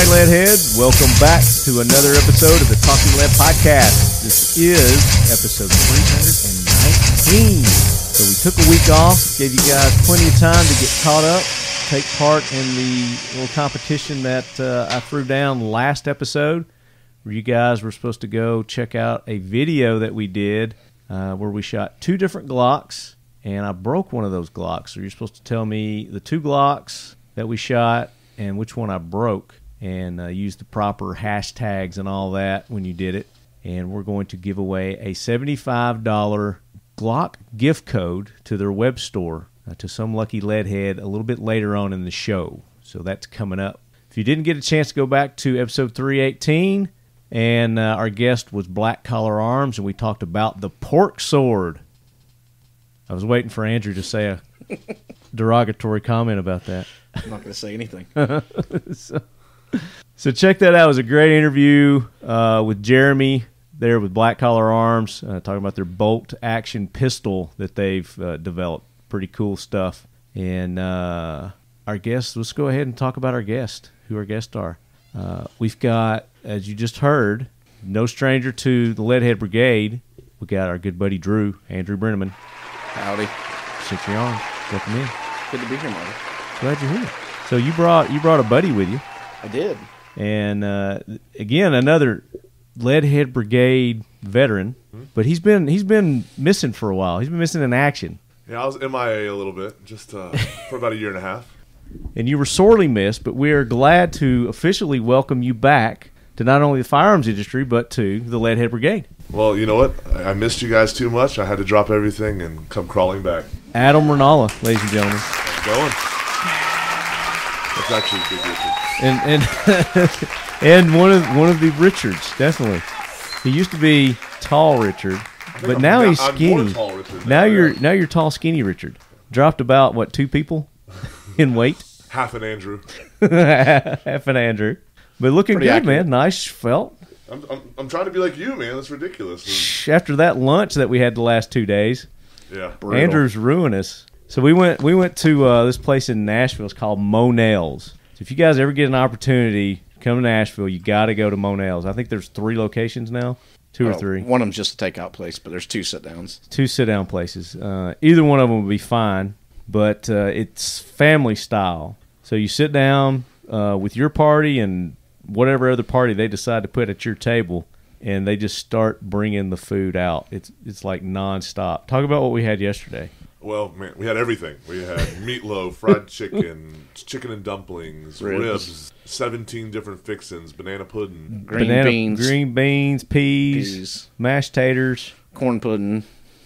right, Leadhead. Welcome back to another episode of the Talking Lead Podcast. This is episode 319. So we took a week off, gave you guys plenty of time to get caught up, take part in the little competition that I threw down last episode, where you guys were supposed to go check out a video that we did where we shot two different Glocks, and I broke one of those Glocks. So you're supposed to tell me the two Glocks that we shot and which one I broke, and use the proper hashtags and all that when you did it. And we're going to give away a $75 Glock gift code to their web store to some lucky leadhead a little bit later on in the show. So that's coming up. If you didn't get a chance to go back to episode 318, and our guest was Black Collar Arms, and we talked about the pork sword. I was waiting for Andrew to say a derogatory comment about that. I'm not going to say anything. So check that out. It was a great interview with Jeremy there with Black Collar Arms, talking about their bolt action pistol that they've developed. Pretty cool stuff. And our guest, let's go ahead and talk about our guest, who our guests are. We've got, as you just heard, no stranger to the Leadhead Brigade. We got our good buddy Drew, Andrew Brenneman. Howdy. Century Arms. Welcome in. Good to be here, Marty. Glad you're here. So you brought a buddy with you. I did. And again, another Leadhead Brigade veteran, but he's been missing for a while. He's been missing in action. Yeah, I was MIA a little bit, just for about a year and a half. And you were sorely missed, but we are glad to officially welcome you back to not only the firearms industry, but to the Leadhead Brigade. Well, you know what? I missed you guys too much. I had to drop everything and come crawling back. Adam Ranala, ladies and gentlemen. Going. That's actually a big Richard. And one of the Richards, definitely. He used to be tall Richard, but now he's skinny. I'm more tall Richard now you're tall skinny Richard. Dropped about what, 2 people in weight? Half an Andrew. Half an Andrew. But looking Pretty good, accurate. man. Nice felt. I'm trying to be like you, man. That's ridiculous. After that lunch that we had the last 2 days, Yeah. Brutal. Andrew's ruined us. So we went to this place in Nashville. It's called Monell's. So if you guys ever get an opportunity to come to Nashville, you got to go to Monell's. I think there's 3 locations now, 2 or 3. One of them's just a takeout place, but there's 2 sit-downs. 2 sit-down places. Either one of them would be fine, but it's family style. So you sit down with your party and whatever other party they decide to put at your table, and they just start bringing the food out. It's like nonstop. Talk about what we had yesterday. Well, man, we had everything. We had meatloaf, fried chicken, chicken and dumplings, ribs, 17 different fixins, banana pudding. Green beans, peas, mashed taters. Corn pudding.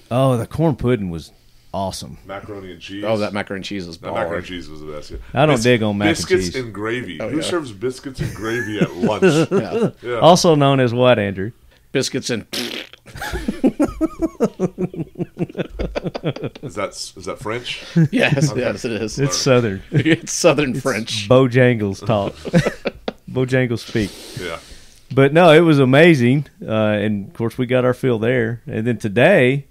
Oh, the corn pudding was awesome. Macaroni and cheese. Oh, that macaroni and cheese is That macaroni baller. and cheese was the best. Yeah. I don't dig on mac and Biscuits cheese. and gravy. Oh, Who yeah. serves biscuits and gravy at lunch? Yeah. Yeah. Also known as what, Andrew? Biscuits and... Is that French? Yes, yes, it is. It's Southern. It's Southern French. Bojangles talk. Bojangles speak. Yeah. But no, it was amazing. And, of course, we got our fill there. And then today,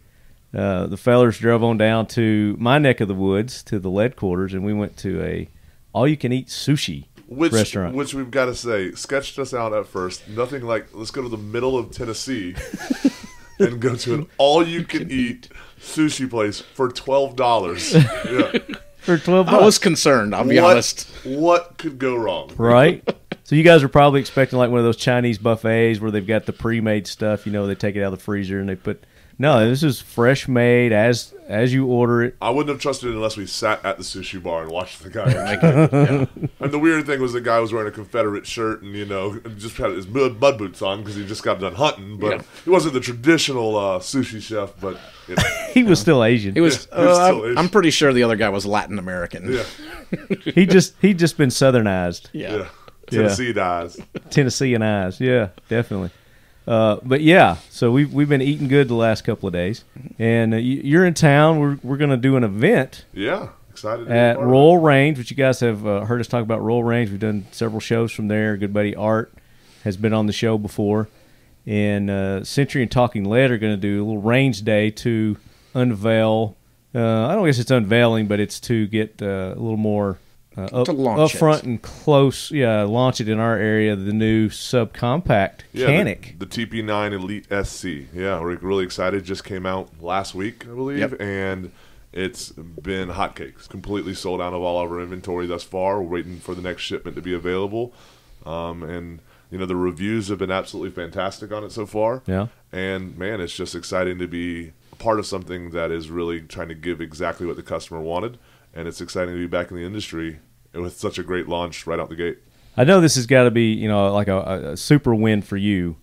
the fellers drove on down to my neck of the woods, to the lead quarters, and we went to a all-you-can-eat sushi restaurant. Which we've got to say, sketched us out at first. Nothing like, let's go to the middle of Tennessee and go to an all-you-can-eat sushi place for $12. Yeah. For $12. I was concerned, I'll be honest. What could go wrong? Right? So you guys are probably expecting like one of those Chinese buffets where they've got the pre-made stuff. You know, they take it out of the freezer and they put... No, this is fresh made as you order it. I wouldn't have trusted it unless we sat at the sushi bar and watched the guy make it. Yeah. And the weird thing was the guy was wearing a Confederate shirt and, just had his mud boots on because he just got done hunting. But Yeah. he wasn't the traditional sushi chef, but... He was still Asian. He was, Yeah, he was still Asian. I'm pretty sure the other guy was Latin American. Yeah. He'd just been southernized. Yeah. Tennessee dies. Tennesseanized. Yeah, definitely. But yeah, so we've been eating good the last couple of days, and you're in town. We're going to do an event Yeah. Excited to be at part of Royal Range, which you guys have heard us talk about. Royal Range. We've done several shows from there. Good buddy Art has been on the show before, and Century and Talking Lead are going to do a little range day to unveil. I don't guess it's unveiling, but it's to get a little more to launch up front and close. Yeah, launch it in our area. The new subcompact Canik, the TP9 Elite SC. Yeah, we're really excited. Just came out last week, I believe, and it's been hotcakes. Completely sold out of all of our inventory thus far. We're waiting for the next shipment to be available, and the reviews have been absolutely fantastic on it so far. Yeah, and man, it's just exciting to be a part of something that is really trying to give exactly what the customer wanted. And it's exciting to be back in the industry with such a great launch right out the gate. I know this has got to be, like a super win for you,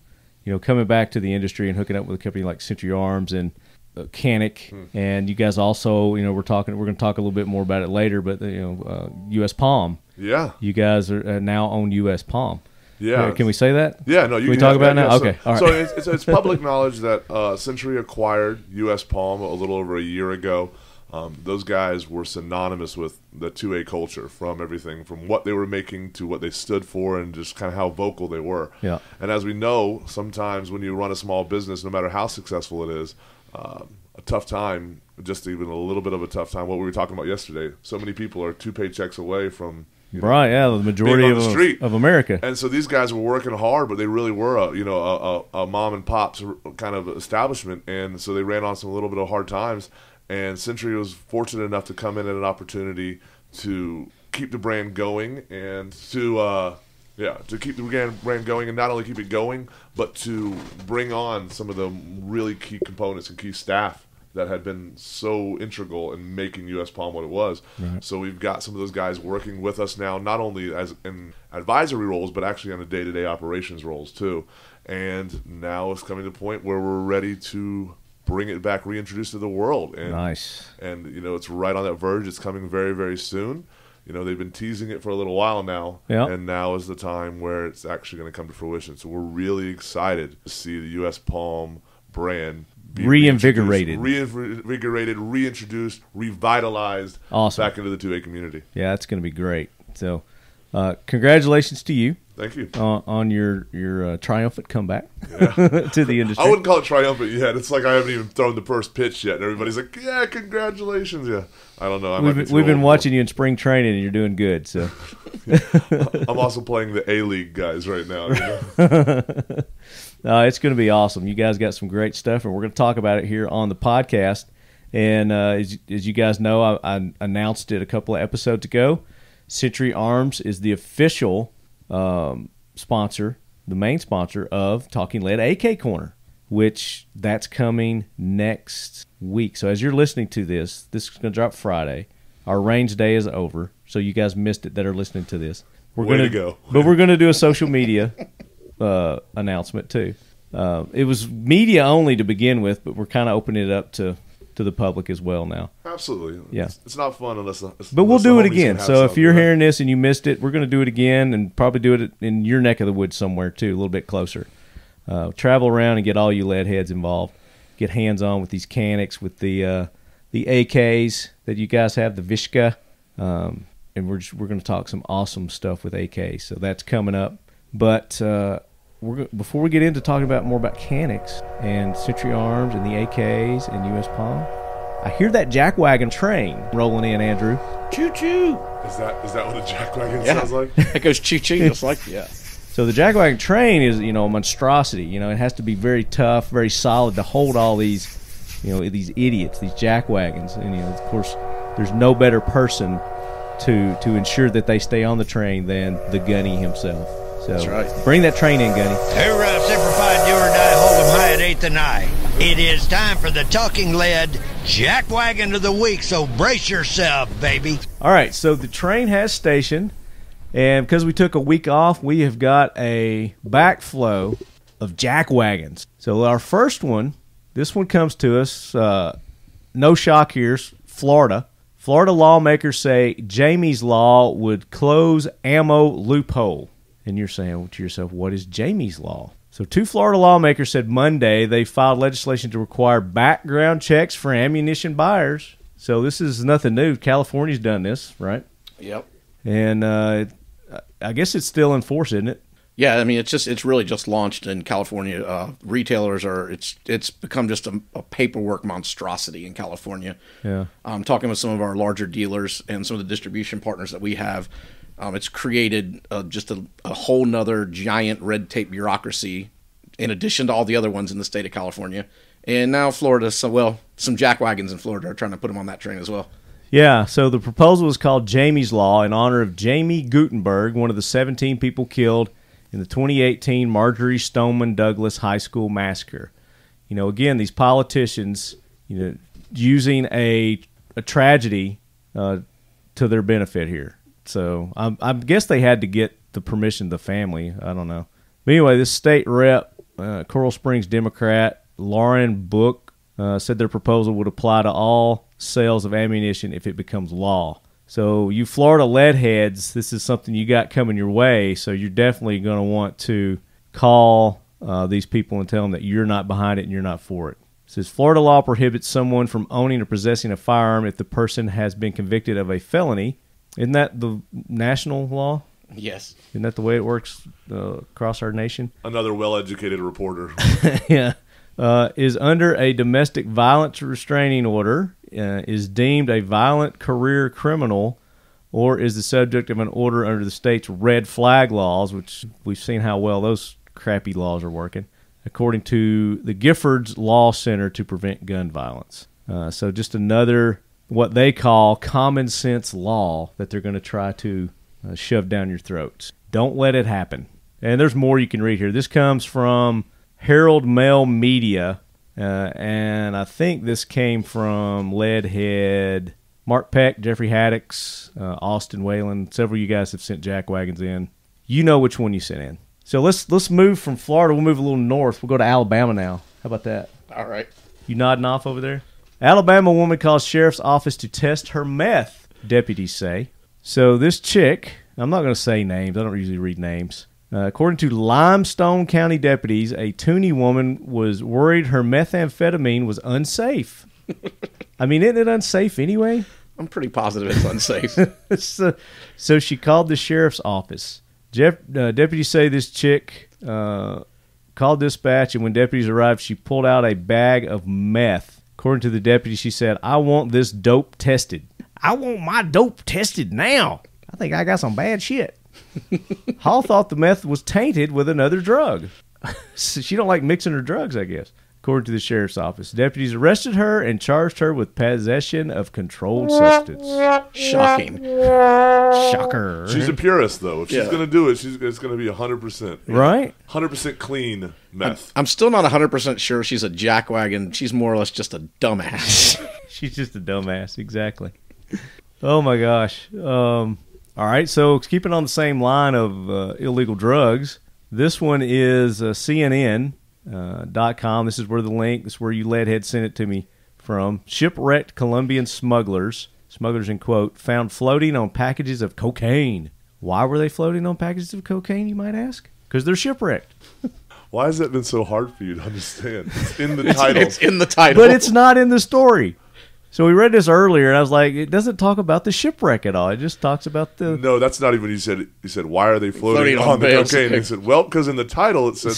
coming back to the industry and hooking up with a company like Century Arms and Canik, and you guys also, we're going to talk a little bit more about it later, but US Palm. Yeah. You guys are now own US Palm. Yeah. Can we say that? Yeah, no, can we talk about it now? Yeah, okay. All right. So it's public knowledge that Century acquired US Palm a little over a year ago. Those guys were synonymous with the 2A culture, from everything from what they were making to what they stood for and just kind of how vocal they were. Yeah. And as we know, sometimes when you run a small business, no matter how successful it is, a tough time, just even a little bit of a tough time, what we were talking about yesterday, so many people are 2 paychecks away from the majority of America. And so these guys were working hard, but they really were a mom and pop's kind of establishment, and so they ran on some little bit of hard times. And Century was fortunate enough to come in at an opportunity to keep the brand going and to keep the brand going, and not only keep it going, but to bring on some of the really key components and key staff that had been so integral in making US Palm what it was. Right. So we've got some of those guys working with us now, not only as in advisory roles, but actually on the day-to-day operations roles too. And now it's coming to the point where we're ready to bring it back, reintroduce to the world. And, nice. And, it's right on that verge. It's coming very, very soon. They've been teasing it for a little while now. Yep. And now is the time where it's actually going to come to fruition. So we're really excited to see the US Palm brand be reinvigorated, reintroduced, revitalized back into the 2A community. Yeah, that's going to be great. So congratulations to you. Thank you. On your triumphant comeback to the industry. I wouldn't call it triumphant yet. It's like I haven't even thrown the first pitch yet, and everybody's like, "Yeah, congratulations!" Yeah, I don't know. We've been watching you in spring training, and you're doing good. So I'm also playing the A-League guys right now. It's going to be awesome. You guys got some great stuff, and we're going to talk about it here on the podcast. And as you guys know, I announced it a couple of episodes ago. Century Arms is the official sponsor, the main sponsor of Talking Lead AK Corner, which that's coming next week. So as you're listening to this is going to drop Friday. Our range day is over, so you guys missed it that are listening to this. We're going to go. But we're going to do a social media announcement too. It was media only to begin with, but we're kind of opening it up to the public as well now. Absolutely. Yeah. It's not fun unless but we'll do it again. So if you're hearing this and you missed it, we're going to do it again, and probably do it in your neck of the woods somewhere too, a little bit closer. Travel around and get all you lead heads involved. Get hands-on with these Caniks, with the AKs that you guys have, the Vishka. And we're going to talk some awesome stuff with AKs. So that's coming up. But before we get into talking more about Caniks and Century Arms and the AKs and US Palm, I hear that jackwagon train rolling in, Andrew. Choo-choo. Is that what a jackwagon sounds like? It goes choo-choo just like, yeah. So the jackwagon train is, a monstrosity. It has to be very tough, very solid to hold all these, these idiots, these jackwagons. And, of course, there's no better person to ensure that they stay on the train than the gunny himself. So that's right. Bring that train in, Gunny. Hoorah, Simplified, do or die, hold 'em high at 8th and I. It is time for the Talking Lead Jackwagon of the Week, so brace yourself, baby. All right, so the train has stationed, and because we took a week off, we have got a backflow of jackwagons. So our first one, this one comes to us, no shock here, Florida. Florida lawmakers say Jamie's Law would close ammo loophole. And you're saying to yourself, what is Jamie's Law? So 2 Florida lawmakers said Monday they filed legislation to require background checks for ammunition buyers. So this is nothing new. California's done this, right? Yep. And I guess it's still in force, isn't it? Yeah, I mean, it's really just launched in California. Retailers it's become just a paperwork monstrosity in California. Yeah. Talking with some of our larger dealers and some of the distribution partners that we have, it's created just a whole nother giant red tape bureaucracy in addition to all the other ones in the state of California. And now Florida, some jack wagons in Florida are trying to put them on that train as well. Yeah, so the proposal is called Jamie's Law in honor of Jamie Gutenberg, one of the 17 people killed in the 2018 Marjorie Stoneman Douglas High School massacre. You know, again, these politicians, you know, using a tragedy to their benefit here. So I guess they had to get the permission of the family. I don't know. But anyway, this state rep, Coral Springs Democrat Lauren Book, said their proposal would apply to all sales of ammunition if it becomes law. So you Florida lead heads, this is something you got coming your way, so you're definitely going to want to call these people and tell them that you're not behind it and you're not for it. It says Florida law prohibits someone from owning or possessing a firearm if the person has been convicted of a felony. Isn't that the national law? Yes. Isn't that the way it works across our nation? Another well-educated reporter. Yeah. Is under a domestic violence restraining order, is deemed a violent career criminal, or is the subject of an order under the state's red flag laws, which we've seen how well those crappy laws are working, according to the Giffords Law Center to Prevent Gun Violence. So just another, what they call common sense law that they're going to try to shove down your throats. Don't let it happen. And there's more you can read here. This comes from Herald Mail Media, and I think this came from Leadhead, Mark Peck, Jeffrey Haddix, Austin Whalen. Several of you guys have sent jack wagons in. You know which one you sent in. So let's move from Florida. We'll move a little north. We'll go to Alabama now. How about that? All right. You nodding off over there? Alabama woman calls sheriff's office to test her meth, deputies say. So this chick, I'm not going to say names. I don't usually read names. According to Limestone County deputies, a Toonie woman was worried her methamphetamine was unsafe. I mean, isn't it unsafe anyway? I'm pretty positive it's unsafe. So she called the sheriff's office. Deputies say this chick called dispatch, and when deputies arrived, she pulled out a bag of meth. According to the deputy, she said, "I want this dope tested. I want my dope tested now. I think I got some bad shit." Hall thought the meth was tainted with another drug. So she don't like mixing her drugs, I guess. According to the sheriff's office, deputies arrested her and charged her with possession of controlled substance. Shocking. Shocker. She's a purist, though. If she's going to do it, it's going to be 100%. Right? 100% clean meth. I'm still not 100% sure she's a jackwagon. She's more or less just a dumbass. She's just a dumbass, exactly. Oh, my gosh. All right, so keeping on the same line of illegal drugs, this one is CNN.com. This is where the link, this is where you leadhead sent it to me from. Shipwrecked Colombian smugglers in quote, found floating on packages of cocaine. Why were they floating on packages of cocaine, you might ask? Because they're shipwrecked. Why has that been so hard for you to understand? It's in the title. It's in the title. But it's not in the story. So we read this earlier, and I was like, it doesn't talk about the shipwreck at all. It just talks about the... No, that's not even what you said, why are they floating on the bales. cocaine? He said, well, because in the title it said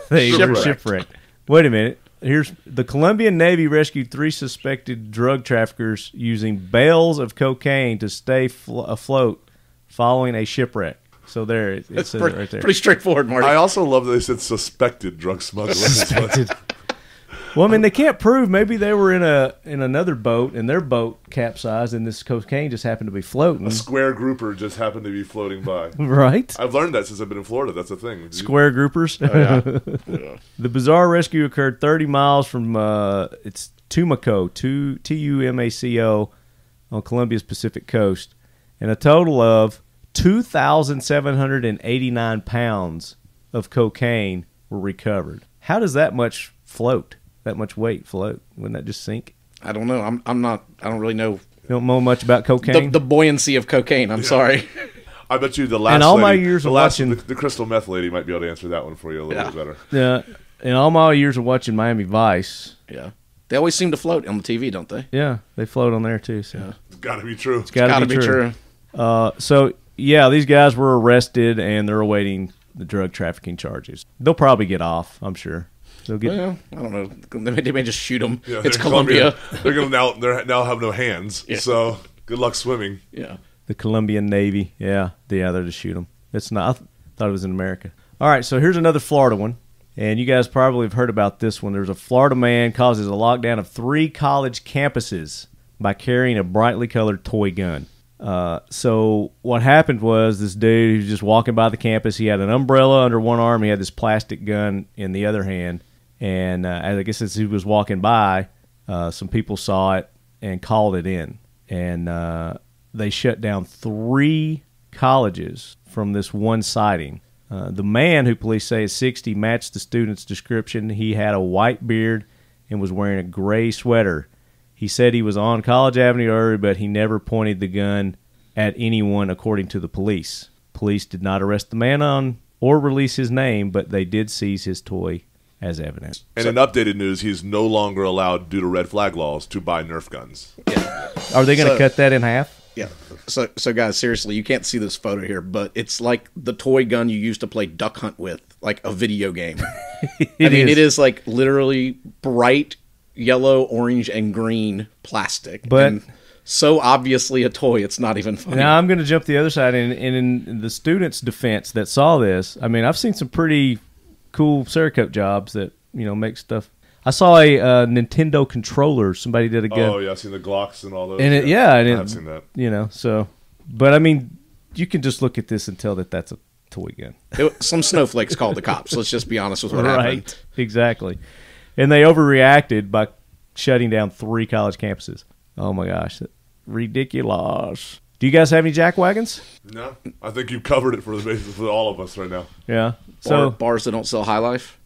they were shipwrecked. Wait a minute. Here's the Colombian Navy rescued 3 suspected drug traffickers using bales of cocaine to stay afloat following a shipwreck. So there, it says it right there. Pretty straightforward, Marty. I also love that they said suspected drug smugglers. Well, I mean, they can't prove. Maybe they were in another boat, and their boat capsized, and this cocaine just happened to be floating. A square grouper just happened to be floating by. Right. I've learned that since I've been in Florida. That's a thing. Square groupers. Oh, yeah. The bizarre rescue occurred 30 miles from it's Tumaco, Tumaco, on Colombia's Pacific coast, and a total of 2,789 pounds of cocaine were recovered. How does that much float? That much weight float? Wouldn't that just sink? I don't know. I don't really know. You don't know much about cocaine? The buoyancy of cocaine. I'm sorry. I bet you the last in all lady, my years the of last, watching the crystal meth lady might be able to answer that one for you a little bit better. Yeah, in all my years of watching Miami Vice. Yeah, they always seem to float on the TV, don't they? Yeah, they float on there too. So It's got to be true. It's got to be true. So yeah, these guys were arrested and they're awaiting the drug trafficking charges. They'll probably get off, I'm sure. They'll get. Well, I don't know. They may just shoot them. Yeah, it's Colombia. They're going to now have no hands. Yeah. So good luck swimming. Yeah. The Colombian Navy. Yeah, they'll just shoot them. It's not. I thought it was in America. All right, so here's another Florida one. And you guys probably have heard about this one. There's a Florida man causes a lockdown of 3 college campuses by carrying a brightly colored toy gun. So what happened was this dude was just walking by the campus. He had an umbrella under one arm. He had this plastic gun in the other hand. And I guess as he was walking by, some people saw it and called it in. And they shut down 3 colleges from this one sighting. The man, who police say is 60, matched the student's description. He had a white beard and was wearing a gray sweater. He said he was on College Avenue early, but he never pointed the gun at anyone, according to the police. Police did not arrest the man on or release his name, but they did seize his toy as evidence. And in updated news, he's no longer allowed, due to red flag laws, to buy Nerf guns. Yeah. Are they going to cut that in half? Yeah. So guys, seriously, you can't see this photo here, but it's like the toy gun you used to play duck hunt with, like a video game. It is like literally bright yellow, orange, and green plastic. But and so obviously a toy, it's not even funny. Now I'm going to jump the other side, and in the students' defense that saw this, I mean, I've seen some pretty cool Cerakote jobs that, make stuff. I saw a Nintendo controller. Somebody did a good. Oh yeah, I've seen the Glocks and all those. And I've seen that. So, but I mean, you can just look at this and tell that that's a toy gun. Some snowflakes called the cops. Let's just be honest with what happened. Right, exactly. And they overreacted by shutting down 3 college campuses. Oh my gosh, ridiculous! Do you guys have any jack wagons? No, I think you've covered it for all of us right now. Yeah. So bars that don't sell High Life.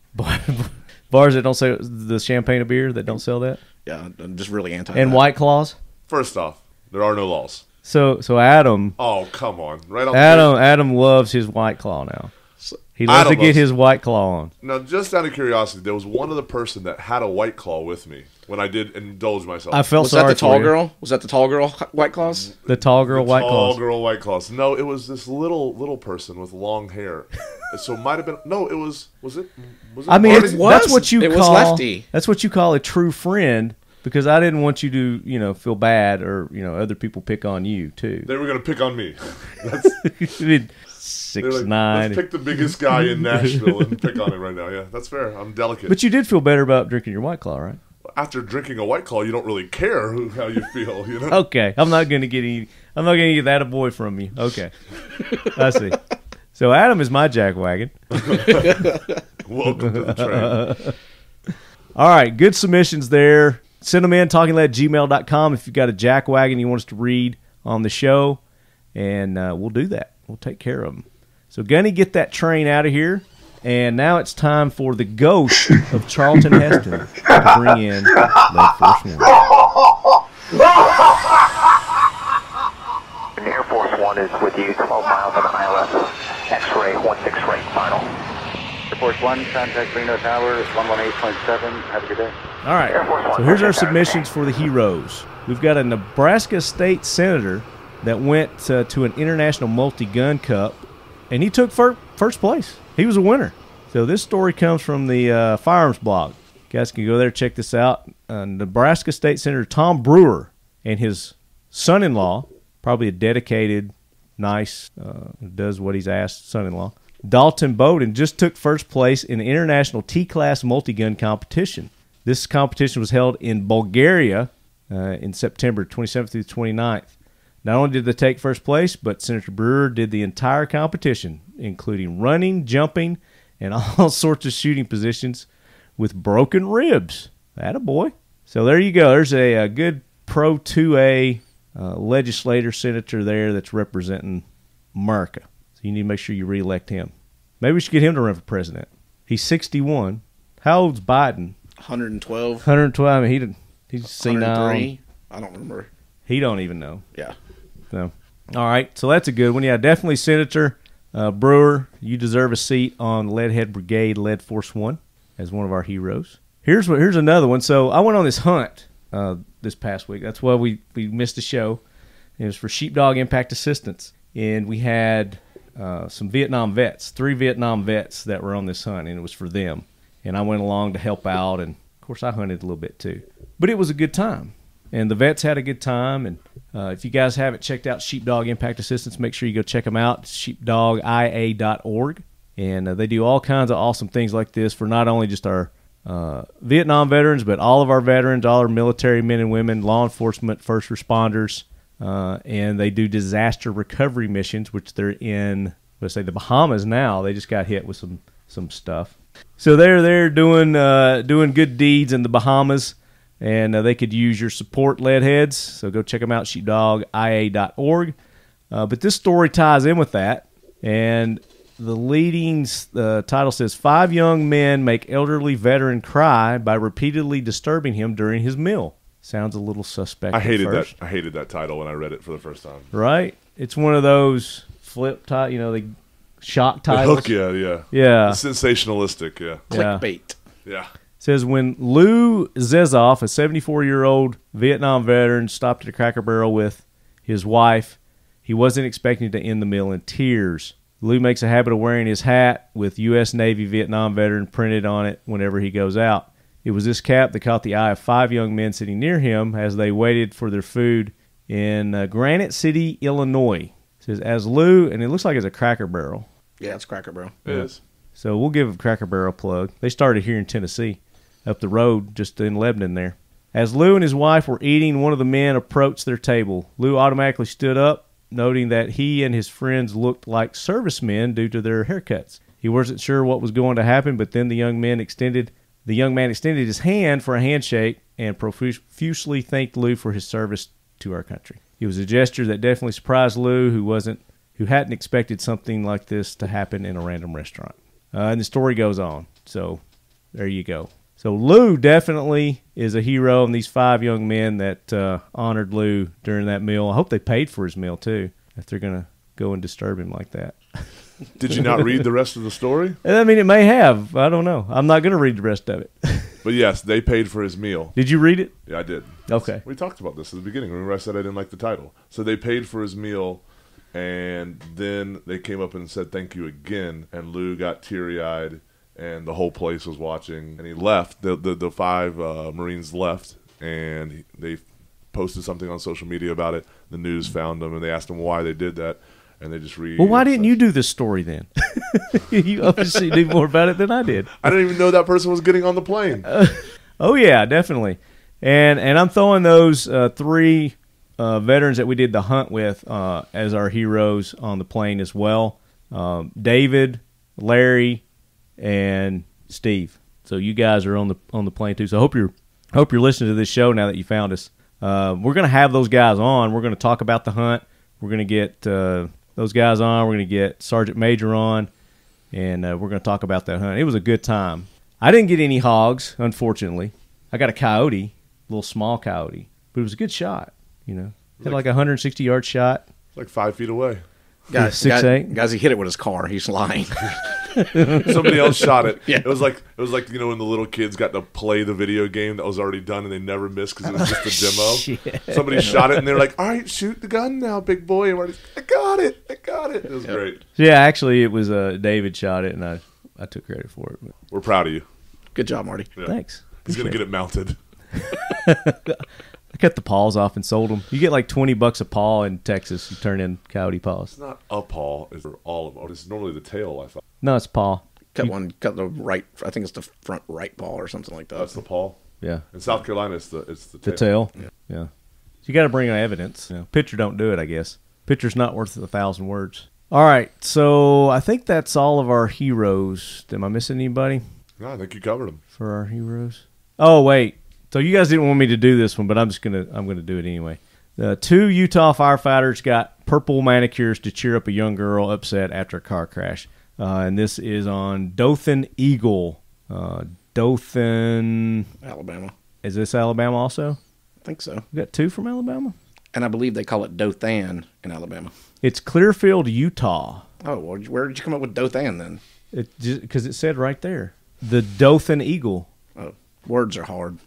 Bars that don't sell the champagne of beer that don't sell that? Yeah, I'm just really anti And that. White Claws? First off, there are no laws. So Adam... Oh, come on. Right on Adam loves his White Claw now. He loves to get his White Claw on. Now, just out of curiosity, there was one other person that had a White Claw with me when I did indulge myself. I felt sorry for you. Was that the tall girl? Was that the tall girl White Claws? The tall girl White Claws. Tall girl White Claws. No, it was this little person with long hair. So it might have been. No, it was. Was it? I mean, that's what you was Lefty. That's what you call a true friend. Because I didn't want you to, feel bad or, other people pick on you too. They were going to pick on me. 6'9". Let's pick the biggest guy in Nashville and pick on him right now. Yeah, that's fair. I'm delicate. But you did feel better about drinking your White Claw, right? After drinking a White Claw, you don't really care how you feel, Okay, I'm not going to get that attaboy from you. Okay, I see. So Adam is my jack wagon. Welcome to the train. All right, good submissions there. Send them in, talkinglead@gmail.com if you've got a jack wagon you want us to read on the show, and we'll do that. We'll take care of them. So, Gunny, get that train out of here. And now it's time for the ghost of Charlton Heston to bring in Lead Force One. Air Force One is with you, 12 miles on ILS, X-ray 16 right final. Air Force One, contact Reno Tower, 118.7. Have a good day. All right, so here's our submissions for the heroes. We've got a Nebraska state senator that went to an international multi-gun cup, and he took first place. He was a winner. So this story comes from the Firearms blog. You guys can go there, check this out. Nebraska State Senator Tom Brewer and his son-in-law, probably a dedicated, nice, does what he's asked son-in-law, Dalton Bowden, just took first place in the international T-class multi-gun competition. This competition was held in Bulgaria in September 27th through 29th. Not only did they take first place, but Senator Brewer did the entire competition, including running, jumping, and all sorts of shooting positions with broken ribs. Attaboy. So there you go. There's a good Pro 2A legislator, senator there that's representing America. So you need to make sure you reelect him. Maybe we should get him to run for president. He's 61. How old's Biden? 112. 112. I mean, he's senile. 103. I don't remember. He don't even know. Yeah. So, all right. So that's a good one. Yeah, definitely Senator Brewer. You deserve a seat on Leadhead Brigade, Lead Force One, as one of our heroes. Here's another one. So I went on this hunt this past week. That's why we missed a show. It was for Sheepdog Impact Assistance, and we had some Vietnam vets, 3 Vietnam vets that were on this hunt, and it was for them. And I went along to help out, and of course I hunted a little bit too. But it was a good time, and the vets had a good time. And if you guys haven't checked out Sheepdog Impact Assistance, make sure you go check them out, sheepdogia.org. And they do all kinds of awesome things like this for not only just our Vietnam veterans, but all of our veterans, all our military men and women, law enforcement, first responders, and they do disaster recovery missions, which they're in, let's say, the Bahamas now. They just got hit with some stuff. So they're there doing good deeds in the Bahamas, and they could use your support, leadheads. So go check them out, sheepdogia.org. But this story ties in with that, and the leading title says, 5 young men make elderly veteran cry by repeatedly disturbing him during his meal. Sounds a little suspect. I hated that title when I read it for the first time. Right? It's one of those flip the shock titles. The hook, yeah. Yeah. The sensationalistic, yeah. Clickbait. Yeah. It says, when Lou Zezoff, a 74-year-old Vietnam veteran, stopped at a Cracker Barrel with his wife, he wasn't expecting to end the meal in tears. Lou makes a habit of wearing his hat with U.S. Navy Vietnam veteran printed on it whenever he goes out. It was this cap that caught the eye of 5 young men sitting near him as they waited for their food in Granite City, Illinois. It says, as Lou, and it looks like it's a Cracker Barrel. Yeah, it's Cracker Barrel. It is. So we'll give Cracker Barrel a plug. They started here in Tennessee, up the road, just in Lebanon there. As Lou and his wife were eating, one of the men approached their table. Lou automatically stood up, noting that he and his friends looked like servicemen due to their haircuts. He wasn't sure what was going to happen, but then the young man extended his hand for a handshake and profusely thanked Lou for his service to our country. It was a gesture that definitely surprised Lou, who hadn't expected something like this to happen in a random restaurant. And the story goes on. So there you go. So Lou definitely is a hero, and these 5 young men that honored Lou during that meal. I hope they paid for his meal too, if they're going to go and disturb him like that. Did you not read the rest of the story? I mean, it may have. I don't know. I'm not going to read the rest of it. But yes, they paid for his meal. Did you read it? Yeah, I did. Okay. We talked about this at the beginning. Remember I said I didn't like the title. So they paid for his meal, and then they came up and said thank you again, and Lou got teary-eyed, and the whole place was watching, and he left. The 5 Marines left, and they posted something on social media about it. The news found them, and they asked them why they did that. And they just read. Well, why didn't you do this story then? You obviously knew more about it than I did. I didn't even know that person was getting on the plane. Oh yeah, definitely. And I'm throwing those 3 veterans that we did the hunt with as our heroes on the plane as well. David, Larry, and Steve. So you guys are on the plane too. So I hope you're listening to this show now that you found us. We're gonna have those guys on. We're gonna talk about the hunt. We're gonna get those guys on. We're going to get Sergeant Major on, and we're going to talk about that hunt. It was a good time. I didn't get any hogs, unfortunately. I got a coyote, a little small coyote, but it was a good shot. Had like a 160-yard shot. Like 5 feet away. Guys, 6'8". Guys, he hit it with his car. He's lying. Somebody else shot it. Yeah. It was like when the little kids got to play the video game that was already done and they never missed because it was just a demo. Shit. Somebody shot it and they're like, "All right, shoot the gun now, big boy." And we're like, I got it. It was great. Yeah, actually, it was David shot it, and I took credit for it. But. We're proud of you. Good job, Marty. Yeah. Thanks. He's gonna get it mounted. I cut the paws off and sold them. You get like $20 a paw in Texas. You turn in coyote paws. It's not a paw. It's for all of them. It's normally the tail, I thought. No, it's paw. Cut the right. I think it's the front right paw or something like that. That's the paw. Yeah. In South Carolina, it's the tail. The tail. Yeah. Yeah. So you got to bring evidence. Picture don't do it, I guess. Picture's not worth 1,000 words. All right. So I think that's all of our heroes. Am I missing anybody No, I think you covered them. for our heroes? Oh, wait. So you guys didn't want me to do this one, but I'm gonna do it anyway. 2 Utah firefighters got purple manicures to cheer up a young girl upset after a car crash. And this is on Dothan Eagle. Dothan, Alabama. Is this Alabama also? I think so. We got 2 from Alabama? And I believe they call it Dothan in Alabama. It's Clearfield, Utah. Oh, well, where did you come up with Dothan then? Because it said right there. The Dothan Eagle. Oh, words are hard.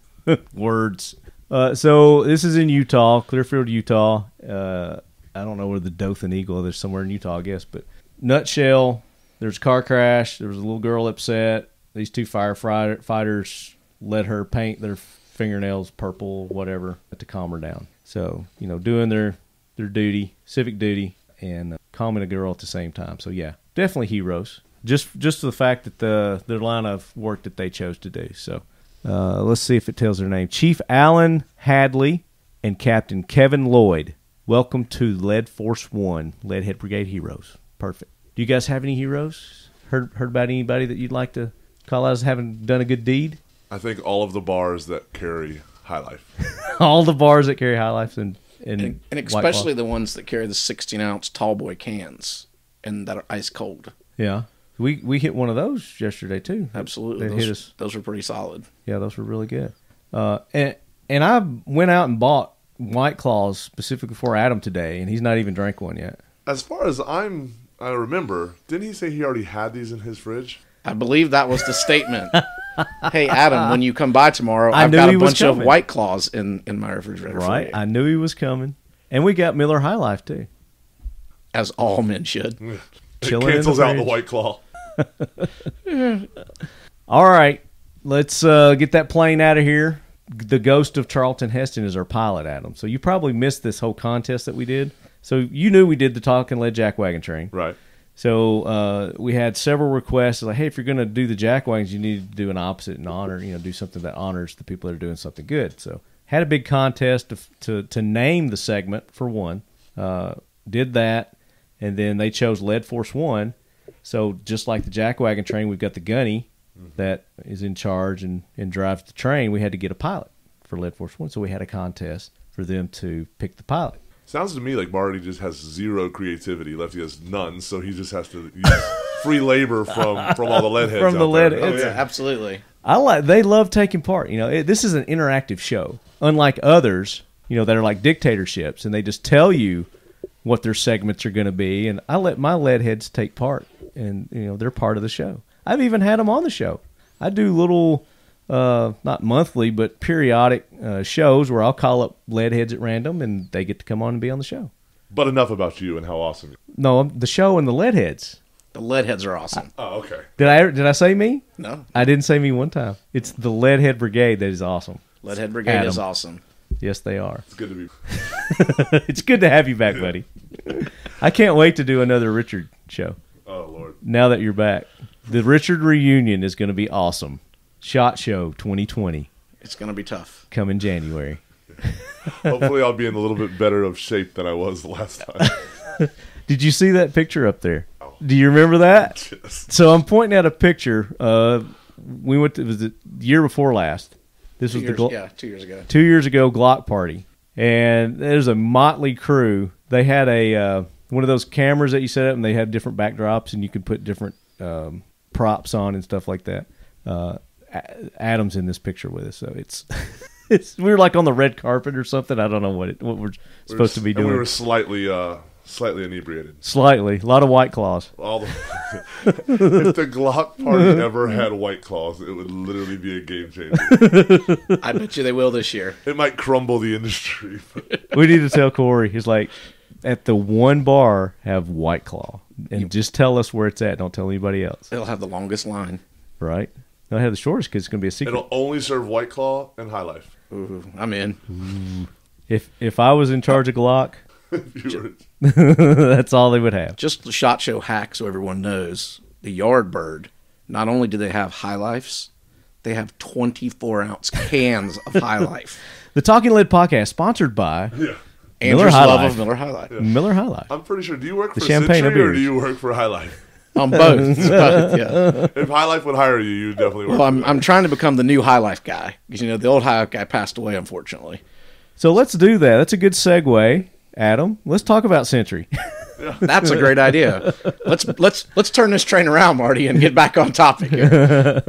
Words. So this is in Utah, Clearfield, Utah. I don't know where the Dothan Eagle is. There's somewhere in Utah, I guess. But nutshell, there's a car crash. There was a little girl upset. These two firefighters let her paint their fingernails purple, whatever, to calm her down. So, doing their duty, civic duty, and calming a girl at the same time. So, yeah, definitely heroes. Just the fact that their line of work that they chose to do. So, let's see if it tells their name. Chief Alan Hadley and Captain Kevin Lloyd. Welcome to Lead Force One, Leadhead Brigade Heroes. Perfect. Do you guys have any heroes? Heard about anybody that you'd like to call out as having done a good deed? I think all of the bars that carry High Life. All the bars that carry High Life and especially the ones that carry the 16-ounce tall boy cans and that are ice cold. Yeah. We hit one of those yesterday, too. Absolutely. Those were pretty solid. Yeah, those were really good. And I went out and bought White Claws specifically for Adam today, and he's not even drank one yet. As far as I remember, didn't he say he already had these in his fridge? I believe that was the statement. Hey, Adam, when you come by tomorrow, I've got a bunch of White Claws in my refrigerator. Right, I knew he was coming. And we got Miller High Life, too. As all men should. It cancels out the White Claw. All right, let's get that plane out of here. The ghost of Charlton Heston is our pilot, Adam. So you probably missed this whole contest that we did. So you knew we did the Talking Lead Jackwaggon Train. Right. So we had several requests like, hey, if you're going to do the jackwagons, you need to do an opposite and honor, do something that honors the people that are doing something good. So had a big contest to name the segment for one. Did that, and then they chose Lead Force One. So just like the Jackwagon Train, we've got the gunny that is in charge and drives the train. We had to get a pilot for Lead Force One, so we had a contest for them to pick the pilot. Sounds to me like Marty just has zero creativity. Lefty has none, so he just has to use free labor from all the lead heads. From the lead heads. Oh, yeah, absolutely. They love taking part. This is an interactive show, unlike others, that are like dictatorships, and they just tell you what their segments are going to be. And I let my lead heads take part, and they're part of the show. I've even had them on the show. I do little, not monthly, but periodic shows where I'll call up lead heads at random, and they get to come on and be on the show. But enough about you and how awesome you are. No, the show and the lead heads. The lead heads are awesome. Oh, okay. Did I say me? No. I didn't say me one time. It's the Leadhead Brigade that is awesome. Leadhead Brigade is awesome. Yes, they are. It's good to be. It's good to have you back, buddy. I can't wait to do another Richard show. Oh, Lord. Now that you're back. The Richard reunion is going to be awesome. SHOT Show 2020. It's going to be tough. Come in January. Hopefully I'll be in a little bit better of shape than I was the last time. Did you see that picture up there? Do you remember that? Yes. So I'm pointing at a picture. We went to, was it the year before last? This was 2 years ago. 2 years ago, Glock party. And there's a motley crew. They had a one of those cameras that you set up, and they had different backdrops, and you could put different props on and stuff like that. Adam's in this picture with us, so it's we were like on the red carpet or something. I don't know what we're supposed to be doing. We were slightly inebriated. Slightly. A lot of White Claws. If the Glock party ever had White Claws, it would literally be a game changer. I bet you they will this year. It might crumble the industry. We need to tell Corey. He's like, at the one bar, have White Claw. And just tell us where it's at. Don't tell anybody else. It'll have the longest line. Right? They'll have the shortest because it's going to be a secret. It'll only serve White Claw and High Life. Ooh, I'm in. Ooh. If I was in charge of Glock, that's all they would have. Just the SHOT Show hack so everyone knows. The Yardbird, not only do they have High Lifes, they have 24-ounce cans of High Life. The Talking Lead podcast, sponsored by Andrew's love of Miller High Life. Yeah. Miller High Life. I'm pretty sure. Do you work for Champagne Century or do you work for High Life? On both. Yeah. If High Life would hire you, you definitely work. Well, I'm trying to become the new High Life guy because the old High Life guy passed away, unfortunately. So let's do that. That's a good segue, Adam. Let's talk about Century. That's a great idea. Let's turn this train around, Marty, and get back on topic here.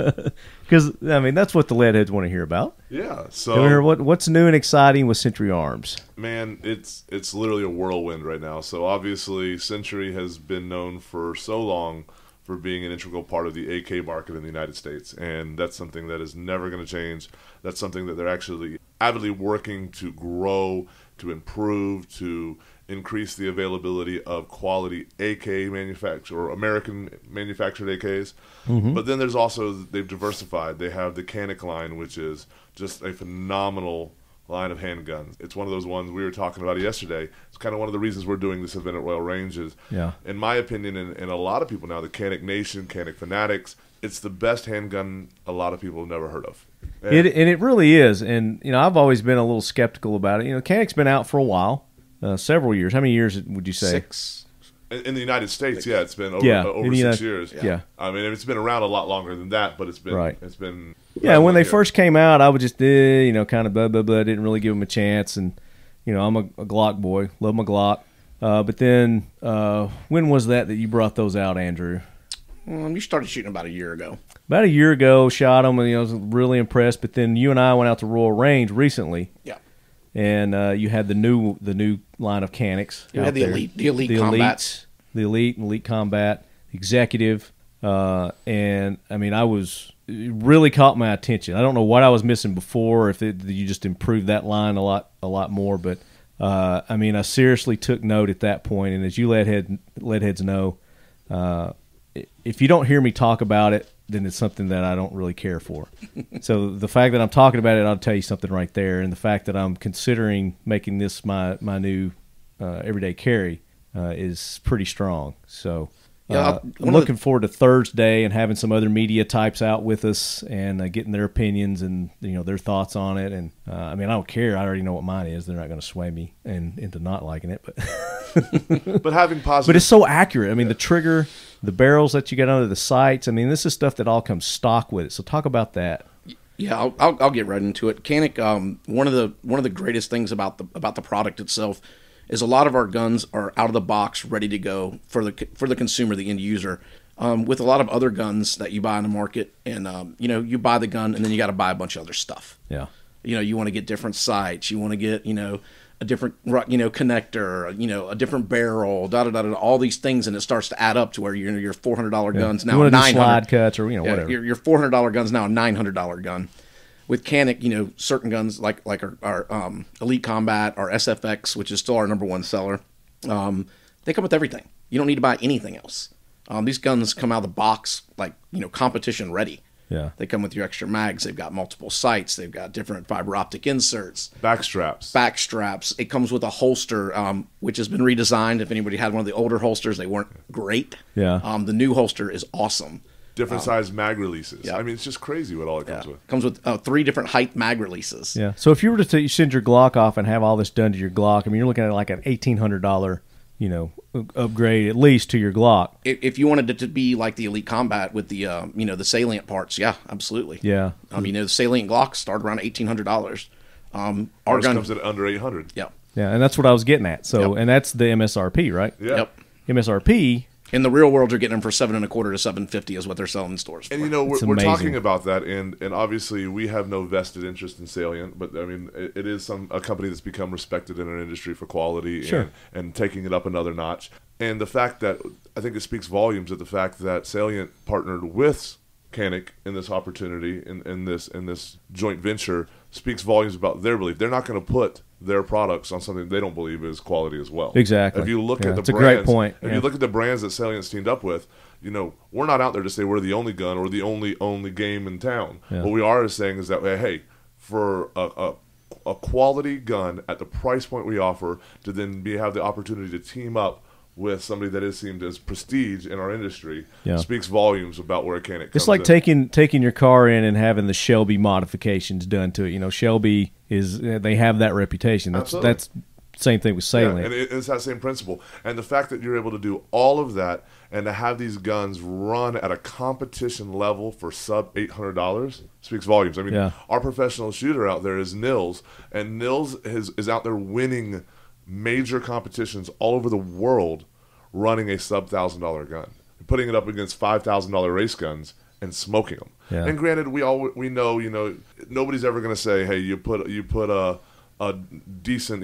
Because that's what the leadheads want to hear about. Yeah. So what's new and exciting with Century Arms? Man, it's literally a whirlwind right now. So obviously, Century has been known for so long for being an integral part of the AK market in the United States, and that's something that is never going to change. That's something that they're actually avidly working to grow, to improve, to increase the availability of quality AK manufactured or American manufactured AKs. But then there's also, they've diversified. They have the Canik line, which is just a phenomenal line of handguns. It's one of those ones we were talking about yesterday. It's kind of one of the reasons we're doing this event at Royal Range is, in my opinion, and a lot of people now, the Canik Nation, Canik Fanatics, it's the best handgun a lot of people have never heard of. And it really is. And, I've always been a little skeptical about it. Canik's been out for a while, several years. How many years would you say? 6. In the United States, it's been over 6 years. Yeah. I mean, it's been around a lot longer than that, but it's been Yeah, when they first came out, I would just, kind of blah, blah, blah, didn't really give them a chance. And, I'm a Glock boy, love my Glock. But then, when was that you brought those out, Andrew? You started shooting about a year ago. About a year ago, shot them, and I was really impressed. But then you and I went out to Royal Range recently. Yeah. And you had the new line of Caniks. You had the elite combat. The elite combat, executive. And, I mean, it really caught my attention. I don't know what I was missing before, if you just improved that line a lot more. But, I mean, I seriously took note at that point. And as you lead heads know, if you don't hear me talk about it, then it's something that I don't really care for. So the fact that I'm talking about it, I'll tell you something right there. And the fact that I'm considering making this my new everyday carry is pretty strong. So I'm looking forward to Thursday and having some other media types out with us and getting their opinions and their thoughts on it. And I mean, I don't care. I already know what mine is. They're not going to sway me into not liking it. But having positive. But it's so accurate. I mean, the trigger, the barrels that you get under the sights. I mean, this is stuff that all comes stock with it. So talk about that. Yeah, I'll get right into it. Canik, one of the greatest things about the product itself is a lot of our guns are out of the box, ready to go for the consumer, the end user. With a lot of other guns that you buy in the market, and you buy the gun and then you got to buy a bunch of other stuff. Yeah. You want to get different sights, you want to get a different connector, a different barrel, all these things, and it starts to add up to where your $400 guns now $900 slide cuts or whatever. Your $400 guns now a $900 gun. With Canik, certain guns like our Elite Combat, our SFX, which is still our number one seller, they come with everything. You don't need to buy anything else. These guns come out of the box competition ready. Yeah. They come with your extra mags. They've got multiple sights. They've got different fiber optic inserts. Backstraps. It comes with a holster, which has been redesigned. If anybody had one of the older holsters, they weren't great. Yeah. The new holster is awesome. Different size mag releases. Yeah. I mean, it's just crazy what all it comes with. It comes with 3 different height mag releases. Yeah. So if you were to send your Glock off and have all this done to your Glock, I mean, you're looking at like an $1,800, upgrade at least to your Glock. If you wanted it to be like the Elite Combat with the the salient parts, yeah, absolutely. Yeah. The salient Glocks start around $1,800. Our gun comes at under $800. Yeah. Yeah, and that's what I was getting at. So, and that's the MSRP, right? Yeah. Yep. MSRP. In the real world, you're getting them for $725 to $750 is what they're selling in stores for. And we're talking about that, and obviously we have no vested interest in Salient, but I mean it is a company that's become respected in our industry for quality and taking it up another notch. And the fact that I think it speaks volumes of the fact that Salient partnered with Canik in this opportunity in this joint venture speaks volumes about their belief. They're not going to put their products on something they don't believe is quality as well. Exactly. If you look at the brands, a great point. If you look at the brands that Salient's teamed up with, we're not out there to say we're the only gun or the only game in town. Yeah. What we are saying is that, hey, for a quality gun at the price point we offer, to then have the opportunity to team up with somebody that is seen as prestige in our industry, speaks volumes about where Canik comes It's like taking your car in and having the Shelby modifications done to it. Shelby they have that reputation. That's same thing with Salient. Yeah, and it's that same principle. And the fact that you're able to do all of that and to have these guns run at a competition level for sub $800 speaks volumes. I mean, our professional shooter out there is Nils, and Nils is out there winning major competitions all over the world running a sub $1,000 gun, putting it up against $5,000 race guns and smoking them. Yeah. And granted, we know nobody's ever going to say, hey, you put a decent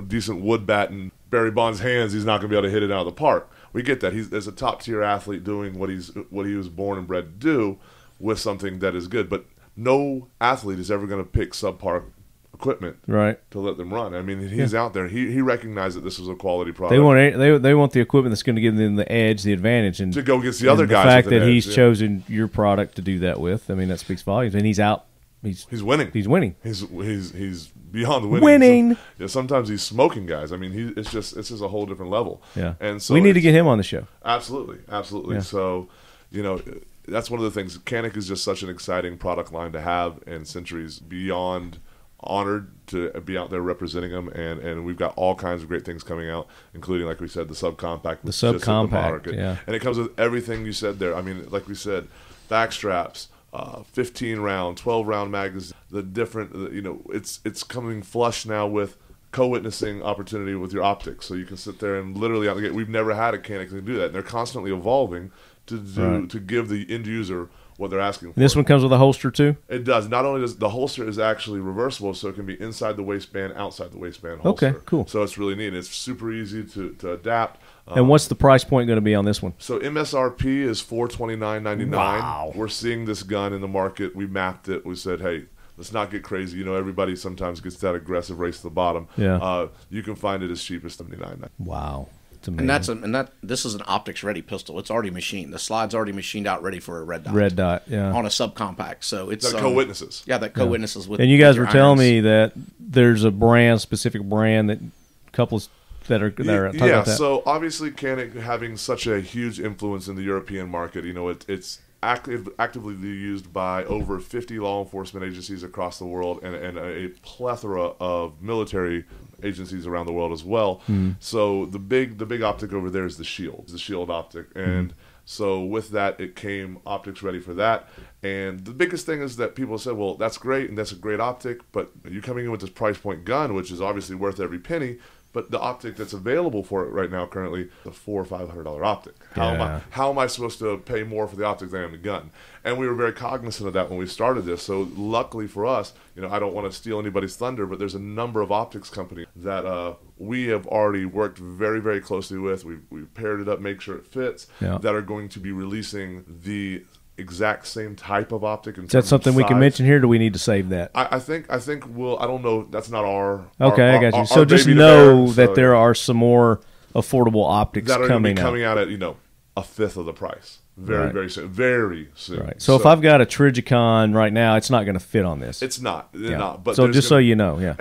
decent wood bat in Barry Bonds' hands, he's not going to be able to hit it out of the park. We get that. He's a top tier athlete doing what he was born and bred to do with something that is good. But no athlete is ever going to pick subpar equipment right to let them run. I mean, he's out there. He recognized that this was a quality product. They want the equipment that's going to give them the edge, the advantage, and to go against the other guys. The fact with that an he's edge, chosen your product to do that with, I mean, that speaks volumes. And he's out. He's winning. He's winning. He's beyond winning. Winning. Sometimes he's smoking guys. I mean, it's just a whole different level. Yeah. And so we need to get him on the show. Absolutely. Yeah. So, that's one of the things. Canik is just such an exciting product line to have, and Century's beyond honored to be out there representing them, and we've got all kinds of great things coming out, including, like we said, the subcompact. The subcompact, yeah. And it comes with everything you said there. I mean, like we said, back straps, 15 round, 12 round magazine, the different, it's coming flush now with co-witnessing opportunity with your optics, so you can sit there and literally out the gate. We've never had a Canik to do that, and they're constantly evolving to give the end user what they're asking for. This one comes with a holster too? It does. Not only does the holster is actually reversible, so it can be inside the waistband, outside the waistband holster. Okay, cool. So it's really neat. It's super easy to adapt. And what's the price point going to be on this one? So MSRP is $429.99. Wow. We're seeing this gun in the market. We mapped it. We said, hey, let's not get crazy. Everybody sometimes gets that aggressive race to the bottom. Yeah. You can find it as cheap as $79.99. Wow. And this is an optics ready pistol. It's already machined. The slide's already machined out, ready for a red dot. Red dot, yeah. On a subcompact. So it's that co-witnesses. Yeah, that co-witnesses with. And you guys were telling irons. me that there's a specific brand that couples that are talking about that. So obviously Canik having such a huge influence in the European market, it's actively used by over 50 law enforcement agencies across the world, and a plethora of military agencies around the world as well. So the big optic over there is the Shield optic, and so with that it came optics ready for that. And the biggest thing is that people said, well, that's great and that's a great optic, but you're coming in with this price point gun, which is obviously worth every penny. But the optic that's available for it right now currently is a $400 or $500 optic. How am I supposed to pay more for the optic than I am the gun? And we were very cognizant of that when we started this. So luckily for us, I don't want to steal anybody's thunder, but there's a number of optics companies that we have already worked very, very closely with. We've paired it up, make sure it fits, that are going to be releasing the exact same type of optic. Is that something we can mention here? Or do we need to save that? I think we'll. I don't know. That's not our. Okay, I got you. So just know that there are some more affordable optics that are coming out at a fifth of the price. Very soon. Very soon. Right. So if I've got a Trigicon right now, it's not going to fit on this. It's not. But so just so you know,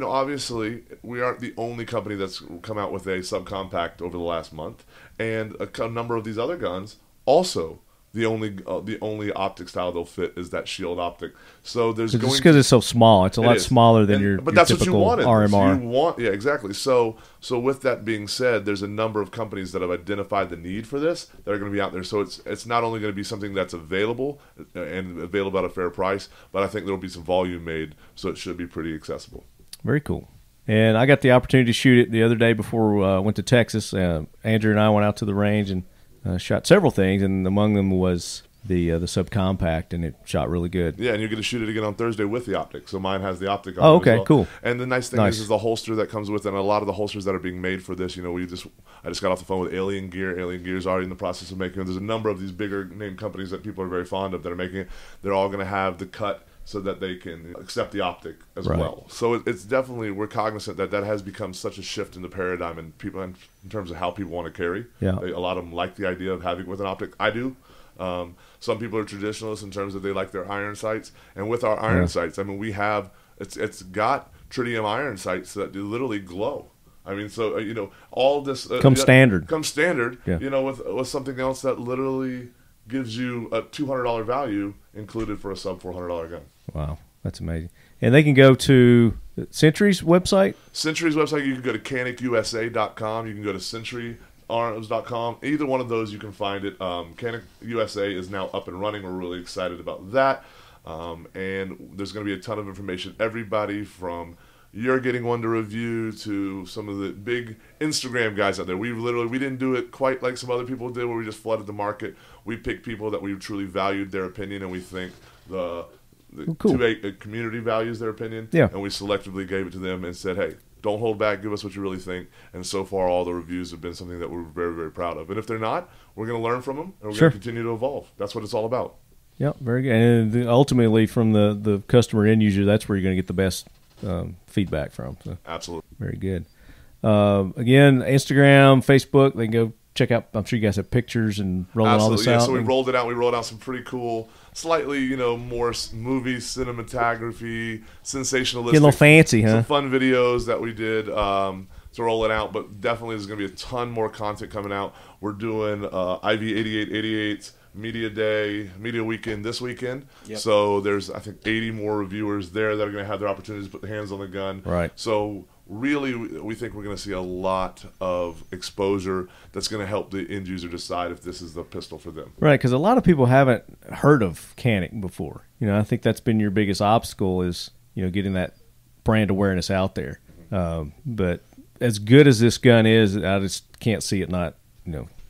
obviously we aren't the only company that's come out with a subcompact over the last month, and a number of these other guns also. The only optic style they'll fit is that Shield optic. So there's just because it's so small, it's a lot smaller than your that's typical what you wanted. RMR. So exactly. So with that being said, there's a number of companies that have identified the need for this that are going to be out there. So it's not only going to be something that's available and available at a fair price, but I think there will be some volume made, so it should be pretty accessible. Very cool. And I got the opportunity to shoot it the other day before I went to Texas. Andrew and I went out to the range and shot several things, and among them was the subcompact, and it shot really good. Yeah, and you're going to shoot it again on Thursday with the optic. So mine has the optic on it as well. Cool. And the nice thing is the holster that comes with it, and a lot of the holsters that are being made for this, I just got off the phone with Alien Gear. Alien Gear is already in the process of making it. There's a number of these bigger name companies that people are very fond of that are making it. They're all going to have the cut so that they can accept the optic as well. So it's definitely, we're cognizant that has become such a shift in the paradigm and people in terms of how people want to carry. Yeah. A lot of them like the idea of having with an optic. I do. Some people are traditionalists in terms of they like their iron sights. And with our iron sights, I mean, we have, it's got tritium iron sights that do literally glow. I mean, so, all this. Comes standard. With something else that literally gives you a $200 value included for a sub $400 gun. Wow, that's amazing. And they can go to Century's website? Century's website, you can go to CanikUSA.com. You can go to CenturyArms.com. Either one of those, you can find it. Canik USA is now up and running. We're really excited about that. And there's going to be a ton of information. Everybody from you're getting one to review to some of the big Instagram guys out there. We didn't do it quite like some other people did where we just flooded the market. We picked people that we truly valued their opinion, and we think the community values their opinion. Yeah. And we selectively gave it to them and said, hey, don't hold back. Give us what you really think. And so far, all the reviews have been something that we're very, very proud of. And if they're not, we're going to learn from them, and we're going to continue to evolve. That's what it's all about. Yeah, very good. And ultimately, from the customer end user, that's where you're going to get the best feedback from. So. Absolutely. Very good. Again, Instagram, Facebook, they can go check out. I'm sure you guys have pictures and rolling all this out. So we rolled it out. We rolled out some pretty cool, slightly, more movie cinematography, sensationalistic. Get a little fancy, huh? Some fun videos that we did to roll it out. But definitely there's going to be a ton more content coming out. We're doing IV 8888 Media Day, Media Weekend this weekend. Yep. So there's, I think, 80 more reviewers there that are going to have their opportunities to put their hands on the gun. Right. So really, we think we're going to see a lot of exposure that's going to help the end user decide if this is the pistol for them. Right, because a lot of people haven't heard of Canik before. I think that's been your biggest obstacle is, getting that brand awareness out there. But as good as this gun is, I just can't see it not,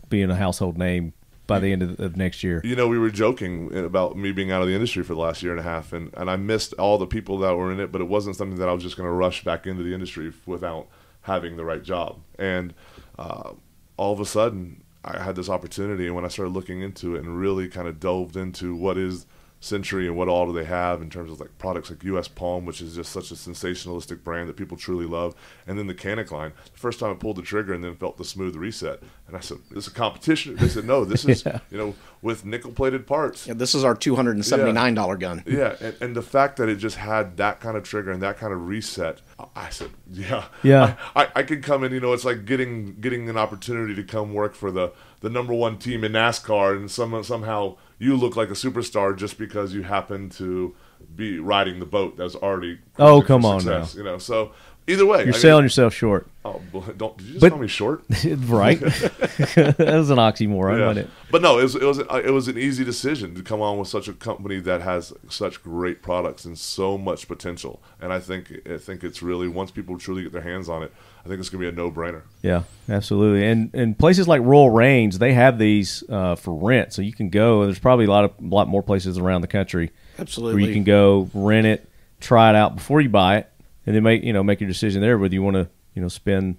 being a household name by the end of next year. We were joking about me being out of the industry for the last year and a half, and I missed all the people that were in it, but it wasn't something that I was just going to rush back into the industry without having the right job. And all of a sudden, I had this opportunity, and when I started looking into it and really kind of delved into what is Century and what all do they have in terms of like products like US Palm, which is just such a sensationalistic brand that people truly love, and then the Canik line. The first time I pulled the trigger and then felt the smooth reset, and I said, "This is a competition." They said, "No, this is with nickel-plated parts." Yeah, this is our $279 gun. Yeah, and the fact that it just had that kind of trigger and that kind of reset, I said, Yeah. I could come in. It's like getting an opportunity to come work for the number one team in NASCAR, and somehow you look like a superstar just because you happen to be riding the boat that's already come on now. So either way, you're selling yourself short. Oh, did you just call me short? Right. That was an oxymoron, wasn't it? But no, it was an easy decision to come on with such a company that has such great products and so much potential. And I think it's really, once people truly get their hands on it, I think it's going to be a no-brainer. Yeah, absolutely. And places like Royal Range, they have these for rent, so you can go. There's probably a lot more places around the country. Absolutely. Where you can go rent it, try it out before you buy it, and then make your decision there whether you want to spend,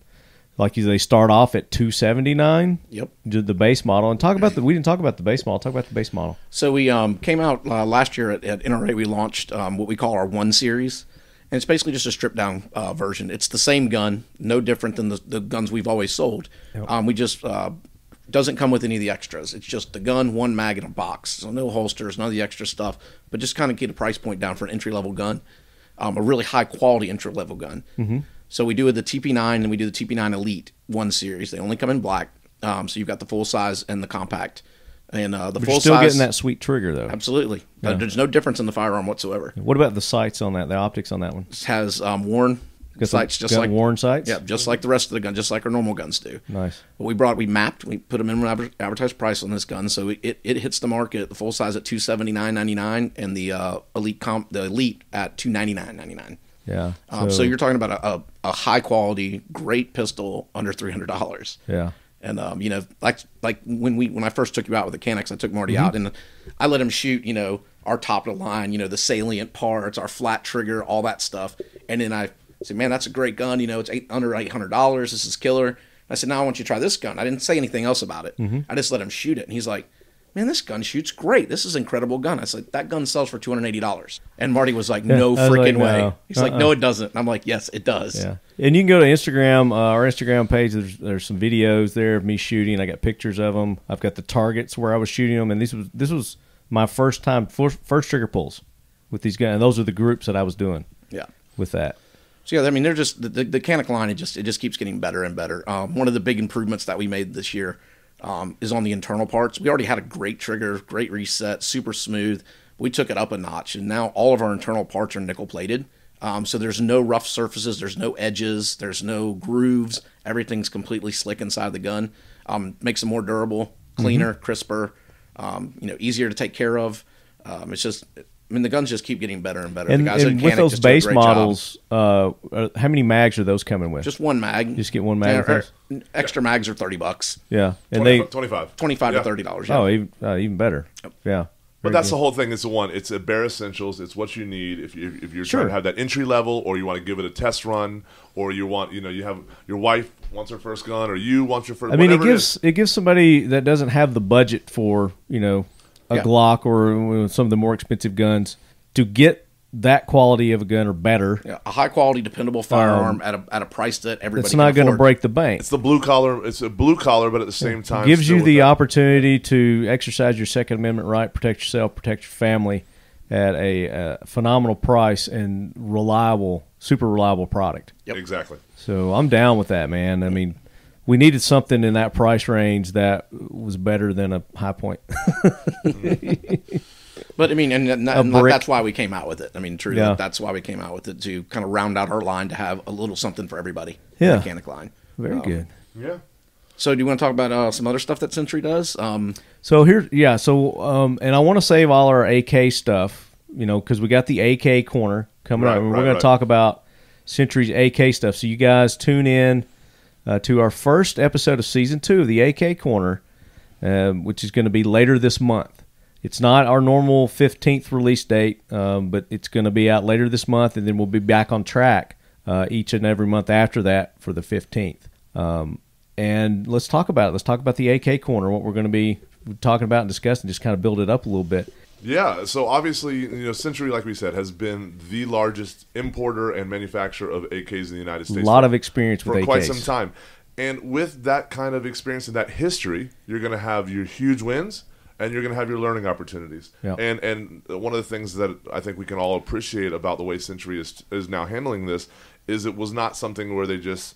like they start off at $279. Yep. The base model. And we didn't talk about the base model. Talk about the base model. So we came out last year at NRA. We launched what we call our 1 Series. And it's basically just a stripped-down version. It's the same gun, no different than the guns we've always sold. Yep. We just doesn't come with any of the extras. It's just the gun, 1 mag in a box. So no holsters, none of the extra stuff, but just kind of get a price point down for an entry-level gun, a really high-quality entry-level gun. Mm-hmm. So we do the TP9 and we do the TP9 Elite 1 Series. They only come in black, so you've got the full size and the compact. And but full you're still getting that sweet trigger, though. Absolutely. Yeah. There's no difference in the firearm whatsoever. What about the sights on that, the optics on that one? It has worn sights, just like worn sights? Yeah, just like the rest of the gun, just like our normal guns do. Nice. But we mapped, we put them in advertised price on this gun, so it hits the market, the full size at $279.99 and the Elite at $299.99. Yeah. So you're talking about a high quality, great pistol under $300. Yeah. And like when I first took you out with the Caniks, I took Marty out and I let him shoot, our top of the line, the salient parts, our flat trigger, all that stuff. And then I said, "Man, that's a great gun. It's under $800. This is killer." I said, "Now I want you to try this gun." I didn't say anything else about it. Mm-hmm. I just let him shoot it, and he's like, "Man, this gun shoots great. This is an incredible gun." I said, "That gun sells for $280. And Marty was like, "No freaking way." No. He's like, "No, it doesn't." And I'm like, "Yes, it does." Yeah. And you can go to Instagram, our Instagram page. There's some videos there of me shooting. I got pictures of them. I've got the targets where I was shooting them, and this was my first trigger pulls with these guns. And those are the groups that I was doing. Yeah. With that. So yeah, I mean, they're just the Canik line. It just keeps getting better and better. One of the big improvements that we made this year is on the internal parts. We already had a great trigger, great reset, super smooth. We took it up a notch, and now all of our internal parts are nickel plated. So there's no rough surfaces, there's no edges, there's no grooves. Everything's completely slick inside the gun. Makes them more durable, cleaner, crisper, easier to take care of. It's just, the guns just keep getting better and better. And, the guys and with those base models, how many mags are those coming with? Just 1 mag. You just get 1 mag. Extra mags are $30. Yeah, and 25 to $30. Yeah. Oh, even better. Yep. Yeah. But that's the whole thing. It's a bare essentials. It's what you need if you're trying to have that entry level, or you want to give it a test run, or you want you have your wife wants her first gun, or you want your first. I mean, it gives somebody that doesn't have the budget for a Glock or some of the more expensive guns to get that quality of a gun or better. Yeah, a high quality, dependable firearm at a price that everybody It's not going to break the bank. It's the blue collar. It's a blue collar, but at the same time, Gives still you with the that- opportunity to exercise your Second Amendment right, protect yourself, protect your family at a phenomenal price and reliable, super reliable product. Yep. Exactly. So I'm down with that, man. I mean, we needed something in that price range that was better than a High Point. But I mean, and brick. that's why we came out with it. I mean, truly, Yeah. that's why we came out with it, to kind of round out our line, to have a little something for everybody. Yeah. The Canik line. Very good. Yeah. So do you want to talk about some other stuff that Century does? So here, yeah. So, and I want to save all our AK stuff, because we got the AK corner coming up, and we're going to talk about Century's AK stuff. So you guys tune in to our first episode of season 2 of the AK corner, which is going to be later this month. It's not our normal 15th release date, but it's going to be out later this month, and then we'll be back on track each and every month after that for the 15th. And let's talk about it. Let's talk about the AK corner, what we're going to be talking about and discussing, just kind of build it up a little bit. Yeah, so obviously, Century, like we said, has been the largest importer and manufacturer of AKs in the United States. A lot of experience with for AKs. quite some time. And with that kind of experience and that history, you're going to have your huge wins, and you're going to have your learning opportunities. Yeah. And one of the things that I think we can all appreciate about the way Century is now handling this is it was not something where they just,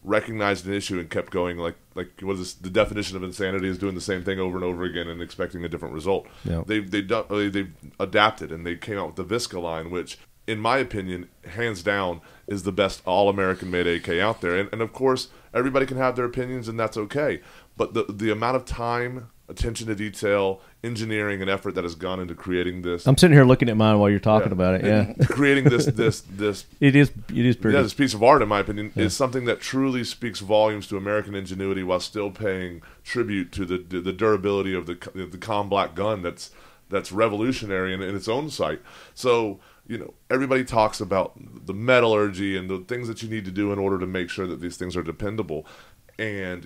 recognized an issue and kept going like what is this? The definition of insanity is doing the same thing over and over again and expecting a different result. Yeah. They've adapted, and they came out with the Visca line, which in my opinion, hands down, is the best all-American made AK out there. And of course, everybody can have their opinions, and that's okay. But the amount of time, attention to detail, engineering, and effort that has gone into creating this. I'm sitting here looking at mine while you're talking about it. Yeah, creating this it is pretty. Yeah, this piece of art, in my opinion, is something that truly speaks volumes to American ingenuity, while still paying tribute to the durability of the Com Black gun that's revolutionary in its own sight. So, everybody talks about the metallurgy and the things that you need to do in order to make sure that these things are dependable. And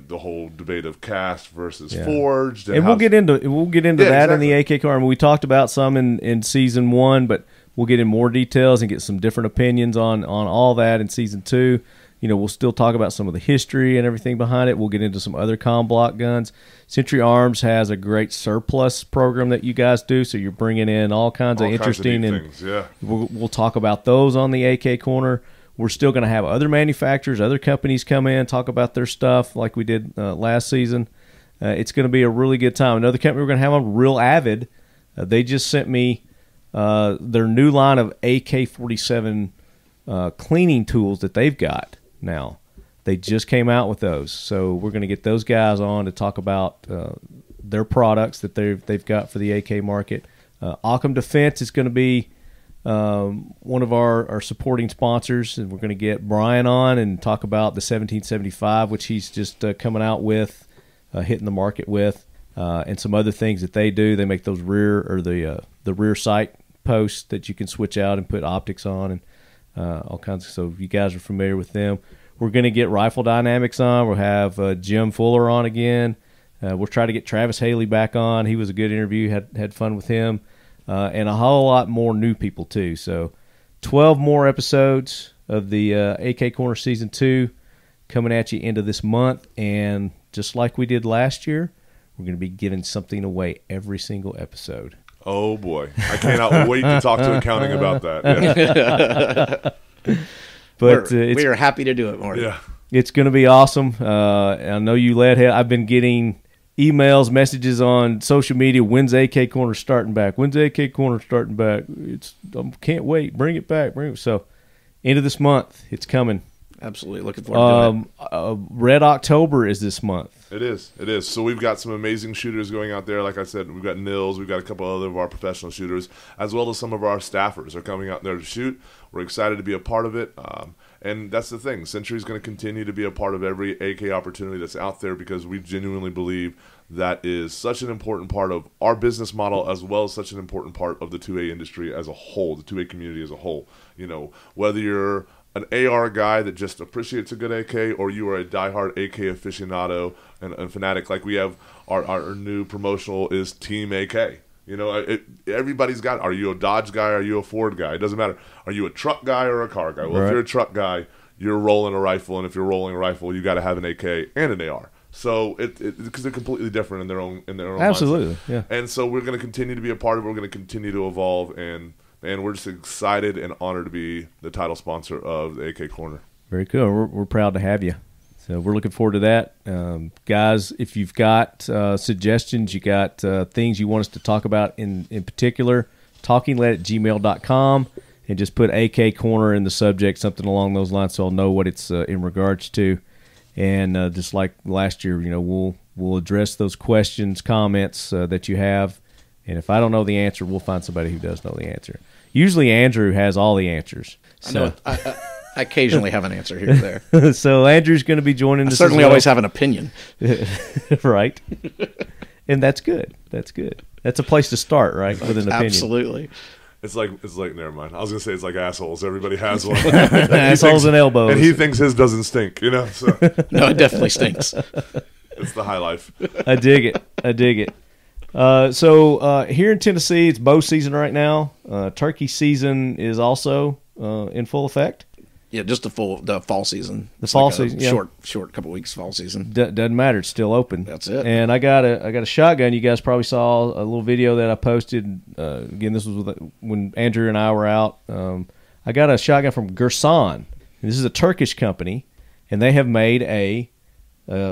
the whole debate of cast versus forged, and we'll get into that exactly. in the AK car. I mean, we talked about some in season 1, but we'll get in more details and get some different opinions on all that in season 2. We'll still talk about some of the history and everything behind it. We'll get into some other Com Block guns. Century Arms has a great surplus program that you guys do, so you're bringing in all kinds of interesting things. Yeah, we'll talk about those on the AK corner. We're still going to have other manufacturers, other companies come in, talk about their stuff like we did last season. It's going to be a really good time. Another company we're going to have on, Real Avid. They just sent me their new line of AK-47 cleaning tools that they've got now. They just came out with those. So we're going to get those guys on to talk about their products that they've got for the AK market. Occam Defense is going to be one of our supporting sponsors, and we're going to get Brian on and talk about the 1775, which he's just coming out with, hitting the market with, and some other things that they do. They make those the rear sight posts that you can switch out and put optics on, and all kinds of. So if you guys are familiar with them, we're going to get Rifle Dynamics on. We'll have Jim Fuller on again. We'll try to get Travis Haley back on. He was a good interview. Had fun with him. And a whole lot more new people, too. So 12 more episodes of the AK Corner Season 2 coming at you end of this month. And just like we did last year, we're going to be giving something away every single episode. Oh, boy. I cannot wait to talk to accounting about that. Yeah. But we are happy to do it, Marty. Yeah. It's going to be awesome. I know you I've been getting emails, messages on social media. When's AK Corner starting back? When's AK Corner starting back? Can't wait. Bring it back. So, end of this month, it's coming. Absolutely, looking forward to it. Red October is this month. It is. So we've got some amazing shooters going out there. Like I said, we've got Nils. We've got a couple other of our professional shooters, as well as some of our staffers are coming out there to shoot. We're excited to be a part of it. And that's the thing. Century's going to continue to be a part of every AK opportunity that's out there, because we genuinely believe that is such an important part of our business model, as well as such an important part of the 2A industry as a whole, the 2A community as a whole. Whether you're an AR guy that just appreciates a good AK, or you are a diehard AK aficionado and fanatic, like we have our new promotional is Team AK. You know, everybody's got. Are you a Dodge guy? Are you a Ford guy? It doesn't matter. Are you a truck guy or a car guy? Well, if you're a truck guy, you're rolling a rifle, and if you're rolling a rifle, you got to have an AK and an AR. So because they're completely different in their own Absolutely, mindset. yeah. And so we're going to continue to be a part of it. We're going to continue to evolve, and we're just excited and honored to be the title sponsor of the AK Corner. Very cool. We're proud to have you. So we're looking forward to that. Guys, if you've got suggestions, you got things you want us to talk about in particular, talkinglead@gmail.com, and just put AK Corner in the subject, something along those lines, so I'll know what it's in regards to. And just like last year, we'll address those questions, comments that you have. And if I don't know the answer, we'll find somebody who does know the answer. Usually Andrew has all the answers. So. I know. I occasionally have an answer here or there. So Andrew's going to be joining us. I certainly always have an opinion. Right. And that's good. That's good. That's a place to start, right? With an opinion. Absolutely. It's like never mind. I was gonna say it's like assholes. Everybody has one. Assholes and elbows. And he thinks his doesn't stink, So No, it definitely stinks. It's the high life. I dig it. So here in Tennessee, it's bow season right now. Turkey season is also in full effect. Yeah, just the fall season. The fall season, yeah. Short couple weeks fall season. Doesn't matter. It's still open. That's it. And I got a shotgun. You guys probably saw a little video that I posted. Again, this was when Andrew and I were out. I got a shotgun from Gerson. This is a Turkish company, and they have made a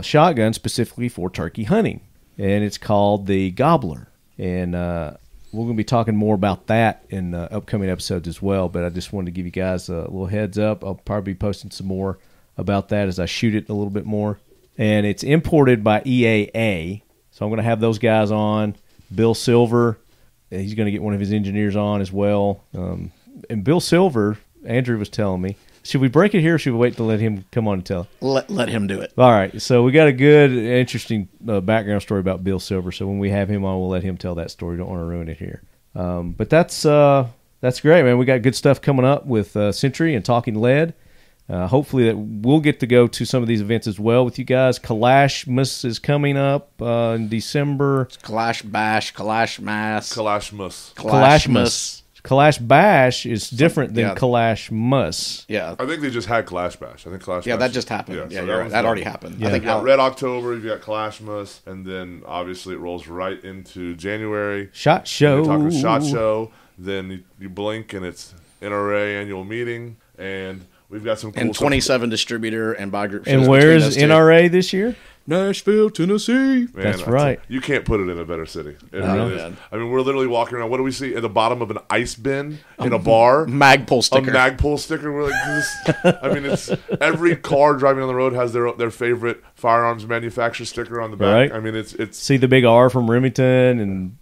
shotgun specifically for turkey hunting, and it's called the Gobbler. And we're going to be talking more about that in upcoming episodes as well, but I just wanted to give you guys a little heads up. I'll probably be posting some more about that as I shoot it a little bit more. And it's imported by EAA, so I'm going to have those guys on. Bill Silver, he's going to get one of his engineers on as well. And Bill Silver, Andrew was telling me, should we break it here or should we wait to let him come on and tell? Let him do it. All right. So we got a good, interesting background story about Bill Silver. So when we have him on, we'll let him tell that story. Don't want to ruin it here. But that's great, man. We got good stuff coming up with Century and Talking Lead. Hopefully that we'll get to go to some of these events as well with you guys. Kalashmas is coming up in December. It's Kalash Bash, Kalash Mass. Kalashmas. Kalashmas. Kalash Bash is different than Kalashmas. Yeah. I think they just had Kalash Bash. I think Kalash Yeah, Bash. that just happened. Yeah, Yeah, so that already happened. Yeah. I think You got Red October, you've got Kalashmas, and then obviously it rolls right into January. SHOT Show. You're talking SHOT Show. Then you blink and it's NRA Annual Meeting, and we've got some cool and 27 distributor and buy group shows. And where is NRA this year? Nashville, Tennessee. Man, That's right. You can't put it in a better city. It No, really is. man. I mean, we're literally walking around. What do we see at the bottom of an ice bin in a bar? Magpul sticker. A Magpul sticker. We're like, this. I mean, it's every car driving on the road has their favorite firearms manufacturer sticker on the back. Right. I mean, it's See the big R from Remington, and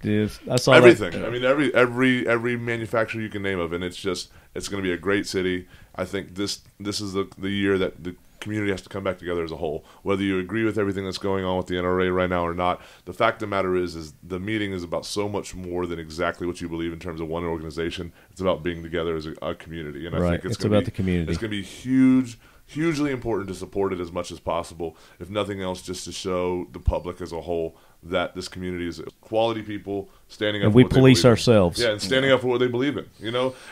I saw everything. that. I mean, every manufacturer you can name of, and it's going to be a great city. I think this is the year that the community has to come back together as a whole. Whether you agree with everything that's going on with the NRA right now or not, the fact of the matter is the meeting is about so much more than exactly what you believe in terms of one organization. It's about being together as a community, and I think it's about the community. It's going to be hugely important to support it as much as possible. If nothing else, just to show the public as a whole that this community is quality people standing up. And for we what they police believe in. ourselves. Yeah, and standing up for what they believe in.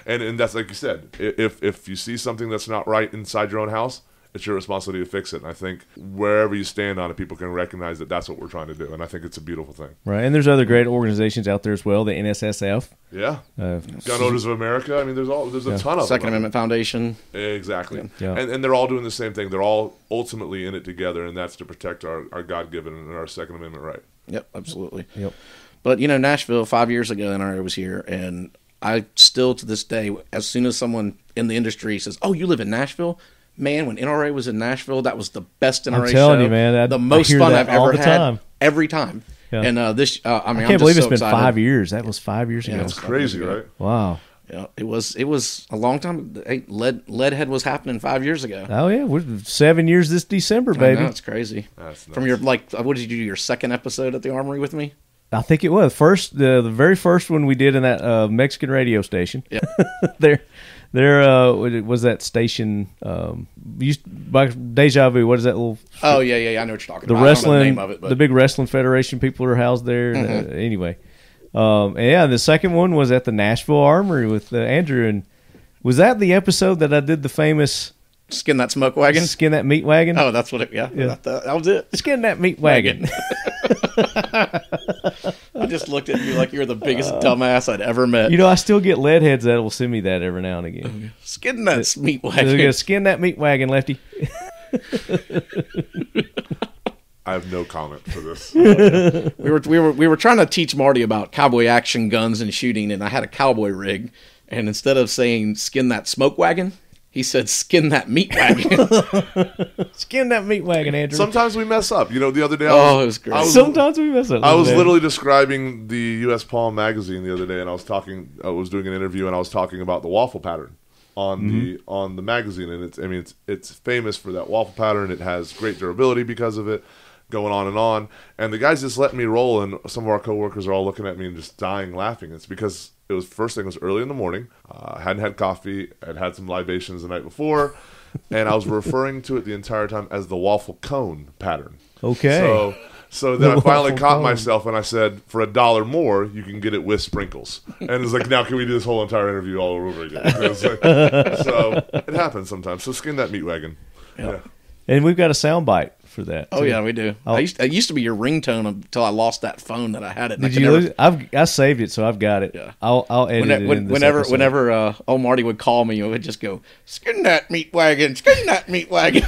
And that's like you said. If you see something that's not right inside your own house, it's your responsibility to fix it. And I think wherever you stand on it, people can recognize that that's what we're trying to do. And I think it's a beautiful thing. Right, and there's other great organizations out there as well. The NSSF. Yeah. Gun Owners of America. I mean, there's a ton of Second them. Amendment Foundation. Exactly. Yeah. And they're all doing the same thing. They're all ultimately in it together, and that's to protect our God-given and our Second Amendment right. Yep, absolutely. Yep. But, Nashville, 5 years ago, NRA was here, and I still, to this day, as soon as someone in the industry says, oh, you live in Nashville? Man, when NRA was in Nashville, that was the best NRA show. I'm telling you, man. The most fun I've ever had. Every time. Yeah. And I can't believe it's been 5 years. That was 5 years ago. That's crazy, right? Wow. Yeah, it was a long time. Hey, Leadhead was happening 5 years ago. Oh, yeah. We're 7 years this December, baby. I know, it's crazy. That's nuts. From your, what did you do, your second episode at the Armory with me? I think it was. The very first one we did in that Mexican radio station. Yeah. There was that station by Deja Vu. What is that little? Oh yeah, I know what you're talking about. The wrestling, I don't know the name of it, but the big wrestling federation people are housed there. Mm-hmm. Anyway, And yeah, the second one was at the Nashville Armory with Andrew. And was that the episode that I did the famous Skin that smoke wagon? Skin that meat wagon? Oh, that's what it, yeah. That was it. Skin that meat wagon. I just looked at you like you were the biggest dumbass I'd ever met. You know, I still get lead heads that will send me that every now and again. Skin that meat wagon. So skin that meat wagon, Lefty. I have no comment for this. We were trying to teach Marty about cowboy action guns and shooting, and I had a cowboy rig, and instead of saying skin that smoke wagon, he said skin that meat wagon. Skin that meat wagon, Andrew. Sometimes we mess up. You know, the other day it was great. Sometimes we mess up. I was literally describing the U.S. Palm magazine the other day, and I was doing an interview, and I was talking about the waffle pattern on the magazine, and it's famous for that waffle pattern. It has great durability because of it, going on, and the guys just let me roll, and some of our coworkers are all looking at me and just dying laughing. It's because first thing was early in the morning. I hadn't had coffee. I'd had some libations the night before, and I was referring to it the entire time as the waffle cone pattern. Okay. So then I finally caught myself, and I said, for $1 more, you can get it with sprinkles. And it's like, now can we do this whole entire interview all over again? So it happens sometimes. So skin that meat wagon. Yeah. And we've got a sound bite for that. Oh, yeah, we do. It used to be your ringtone until I lost that phone that I had it. Did you lose it? I saved it, so I've got it. Yeah. I'll edit it in this episode. Whenever old Marty would call me, it would just go, skin that meat wagon, skin that meat wagon.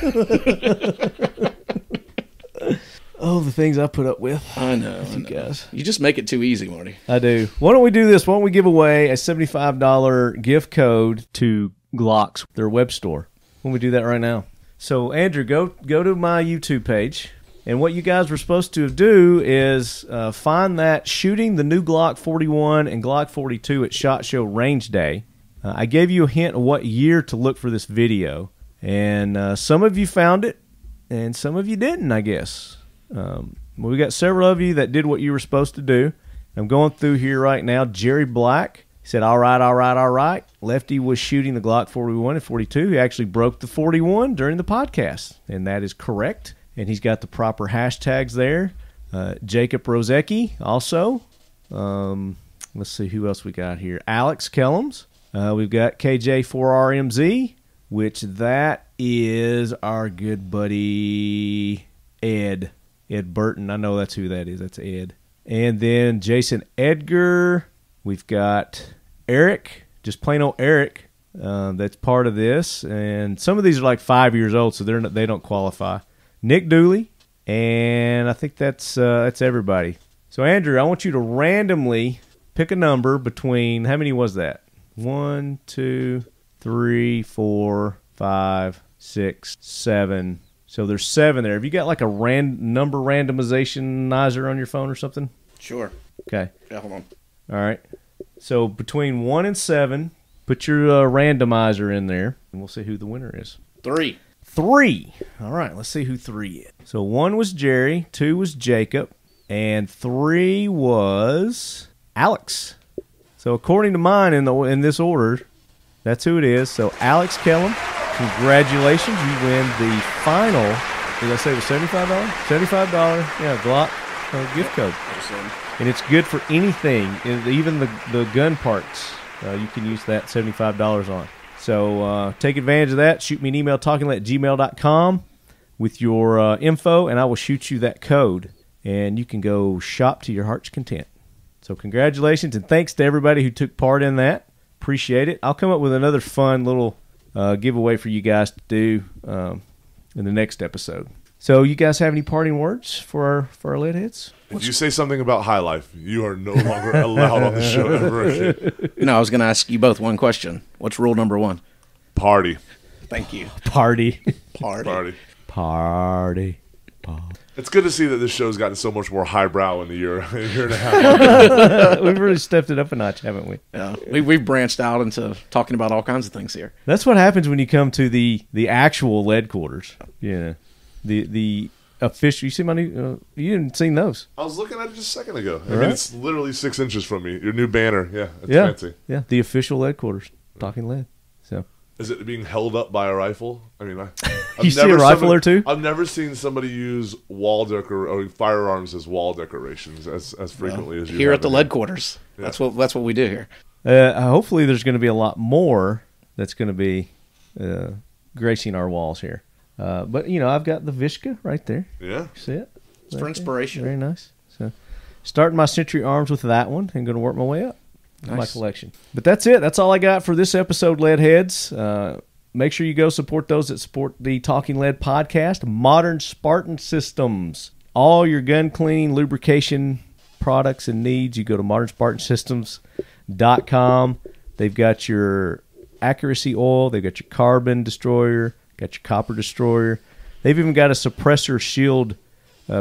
Oh, the things I put up with. I know. You guys. You just make it too easy, Marty. I do. Why don't we do this? Why don't we give away a $75 gift code to Glock's, their web store? Why don't we do that right now? So, Andrew, go to my YouTube page, and what you guys were supposed to do is find that shooting the new Glock 41 and Glock 42 at SHOT Show Range Day. I gave you a hint of what year to look for this video, and some of you found it, and some of you didn't, I guess. We got several of you that did what you were supposed to do. I'm going through here right now. Jerry Black said, all right. Lefty was shooting the Glock 41 and 42. He actually broke the 41 during the podcast, and that is correct. And he's got the proper hashtags there. Jacob Rozecki also. Let's see who else we got here. Alex Kellums. We've got KJ4RMZ, which that is our good buddy Ed Burton. I know that's who that is. That's Ed. And then Jason Edgar. We've got Eric, just plain old Eric. That's part of this. And some of these are like 5 years old, so they don't qualify. Nick Dooley. And I think that's everybody. So, Andrew, I want you to randomly pick a number between, how many was that? 1, 2, 3, 4, 5, 6, 7. So there's 7 there. Have you got like a number randomizer on your phone or something? Sure. Okay. Yeah, hold on. All right. So between 1 and 7, put your randomizer in there, and we'll see who the winner is. 3. All right. Let's see who 3 is. So 1 was Jerry, 2 was Jacob, and 3 was Alex. So according to mine in this order, that's who it is. So Alex Kellum, congratulations. You win the final, did I say it was $75? $75, Glock gift code. And it's good for anything, even the gun parts. You can use that $75 on. So take advantage of that. Shoot me an email, talkinglead@gmail.com with your info, and I will shoot you that code. And you can go shop to your heart's content. So congratulations, and thanks to everybody who took part in that. Appreciate it. I'll come up with another fun little giveaway for you guys to do in the next episode. So you guys have any parting words for our lead heads? If you say something about High Life, you are no longer allowed on the show ever again. No, I was going to ask you both one question. What's rule number 1? Party. Thank you. Party. It's good to see that this show's gotten so much more highbrow in the year and a half. We've really stepped it up a notch, haven't we? Yeah, we've branched out into talking about all kinds of things here. That's what happens when you come to the actual lead quarters. Yeah, the official. You see my new? You didn't see those? I was looking at it just a second ago. I mean, it's literally 6 inches from me. Your new banner, it's fancy. Yeah, the official lead quarters, talking lead. So Is it being held up by a rifle? I mean, You see a rifle or two? I've never seen somebody use or firearms as wall decorations as frequently as you here have at the in lead quarters. Yeah. That's what we do here. Hopefully there's going to be a lot more that's going to be gracing our walls here. But, I've got the Vishka right there. Yeah. See it? It's for inspiration. Very nice. So, starting my Century Arms with that one and going to work my way up in my collection. But that's it. That's all I got for this episode, Lead Heads. Make sure you go support those that support the Talking Lead podcast. Modern Spartan Systems. All your gun cleaning, lubrication products and needs, you go to modernspartansystems.com. They've got your accuracy oil. They've got your carbon destroyer, got your copper destroyer. They've even got a suppressor shield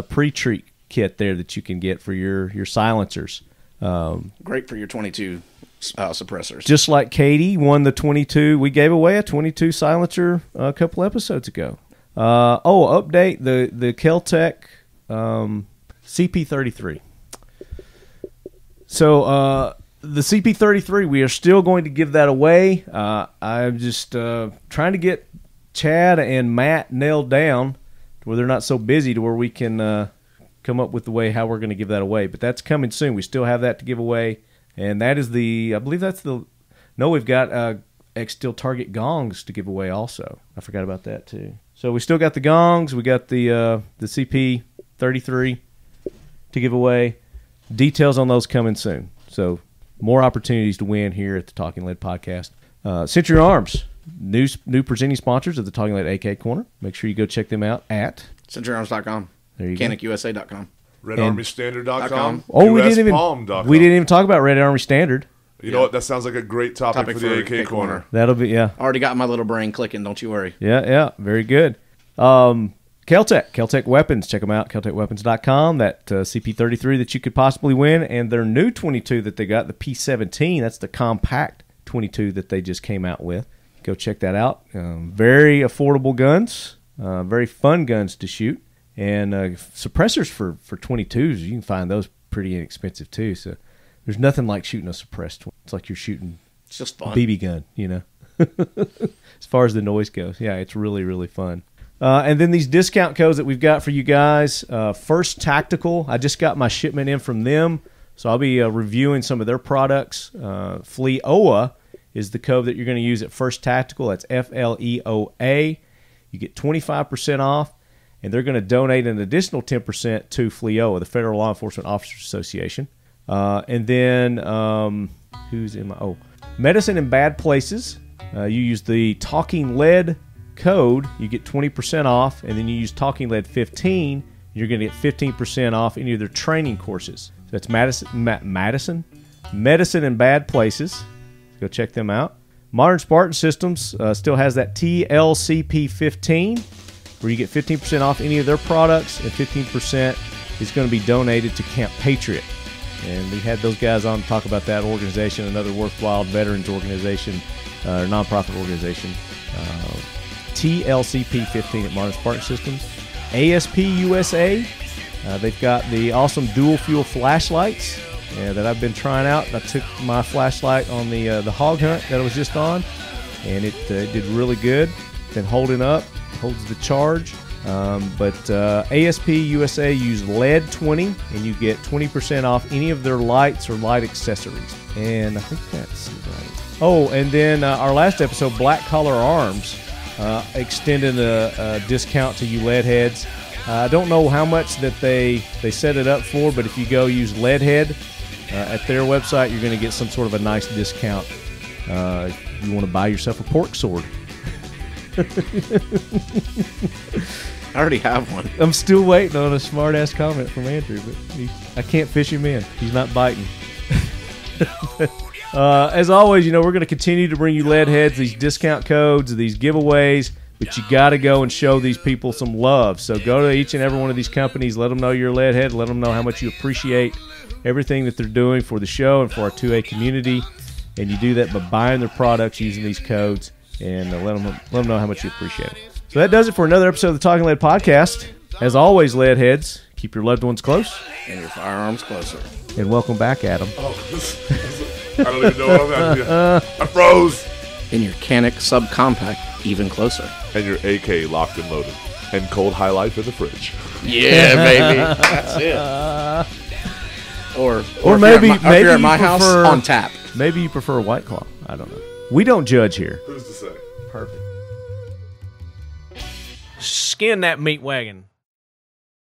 pre-treat kit there that you can get for your silencers. Great for your 22 suppressors. Just like Katie won the 22. We gave away a 22 silencer a couple episodes ago. Update the Keltec CP33. So the CP33, we are still going to give that away. I'm just trying to get Chad and Matt nailed down to where they're not so busy to where we can come up with the way how we're going to give that away. But that's coming soon. We still have that to give away. And that is we've got X-Steel Target gongs to give away also. I forgot about that too. So we still got the gongs. We got the CP33 to give away. Details on those coming soon. So more opportunities to win here at the Talking Lead podcast. Century Arms, new presenting sponsors of the Talking Lead AK Corner. Make sure you go check them out at CenturyArms.com. There you go. CanicUSA.com. RedArmyStandard.com. We didn't even talk about Red Army Standard. You know what? That sounds like a great topic for the AK Corner. That'll be, yeah. Already got my little brain clicking, don't you worry. Yeah, very good. Keltec Weapons, check them out, KeltecWeapons.com. That CP33 that you could possibly win, and their new 22 that they got, the P17, that's the compact 22 that they just came out with. Go check that out. Very affordable guns, very fun guns to shoot. And suppressors for 22s, you can find those pretty inexpensive too. So there's nothing like shooting a suppressed one. It's like you're shooting it's just fun. A BB gun, as far as the noise goes. Yeah, it's really, really fun. And then these discount codes that we've got for you guys. First Tactical, I just got my shipment in from them, so I'll be reviewing some of their products. FLEOA is the code that you're going to use at First Tactical. That's FLEOA. You get 25% off. And they're going to donate an additional 10% to FLEOA, the Federal Law Enforcement Officers Association. And then, Medicine in Bad Places. You use the Talking Lead code, you get 20% off. And then you use Talking Lead 15, you're going to get 15% off any of their training courses. So that's Medicine in Bad Places. Go check them out. Modern Spartan Systems still has that TLCP 15. Where you get 15% off any of their products, and 15% is going to be donated to Camp Patriot. And we had those guys on to talk about that organization, another worthwhile veterans organization, or nonprofit organization. TLCP 15 at Modern Spartan Systems. ASP USA, they've got the awesome dual fuel flashlights that I've been trying out. I took my flashlight on the hog hunt that I was just on, and it did really good. Been holding up. Holds the charge, but ASP USA use lead 20, and you get 20% off any of their lights or light accessories. And I think that's right. Oh, and then our last episode, Black Collar Arms, extended a discount to you leadheads. I don't know how much that they set it up for, but if you go use Leadhead at their website, you're going to get some sort of a nice discount. If you want to buy yourself a pork sword. I already have one. I'm still waiting on a smart-ass comment from Andrew, but I can't fish him in. He's not biting. As always, we're going to continue to bring you lead heads, these discount codes, these giveaways, but you got to go and show these people some love. So go to each and every one of these companies, let them know you're a lead head, let them know how much you appreciate everything that they're doing for the show and for our 2A community, and you do that by buying their products using these codes. And let them know how much you appreciate it. So that does it for another episode of the Talking Lead podcast. As always, lead heads, keep your loved ones close. And your firearms closer. And welcome back, Adam. I don't even know what I'm at. I froze. And your Canik subcompact even closer. And your AK locked and loaded. And cold High Life in the fridge. Yeah, baby. That's it. Or maybe if you're at my house, prefer, on tap. Maybe you prefer White Claw. I don't know. We don't judge here. Who's to say? Perfect. Skin that meat wagon.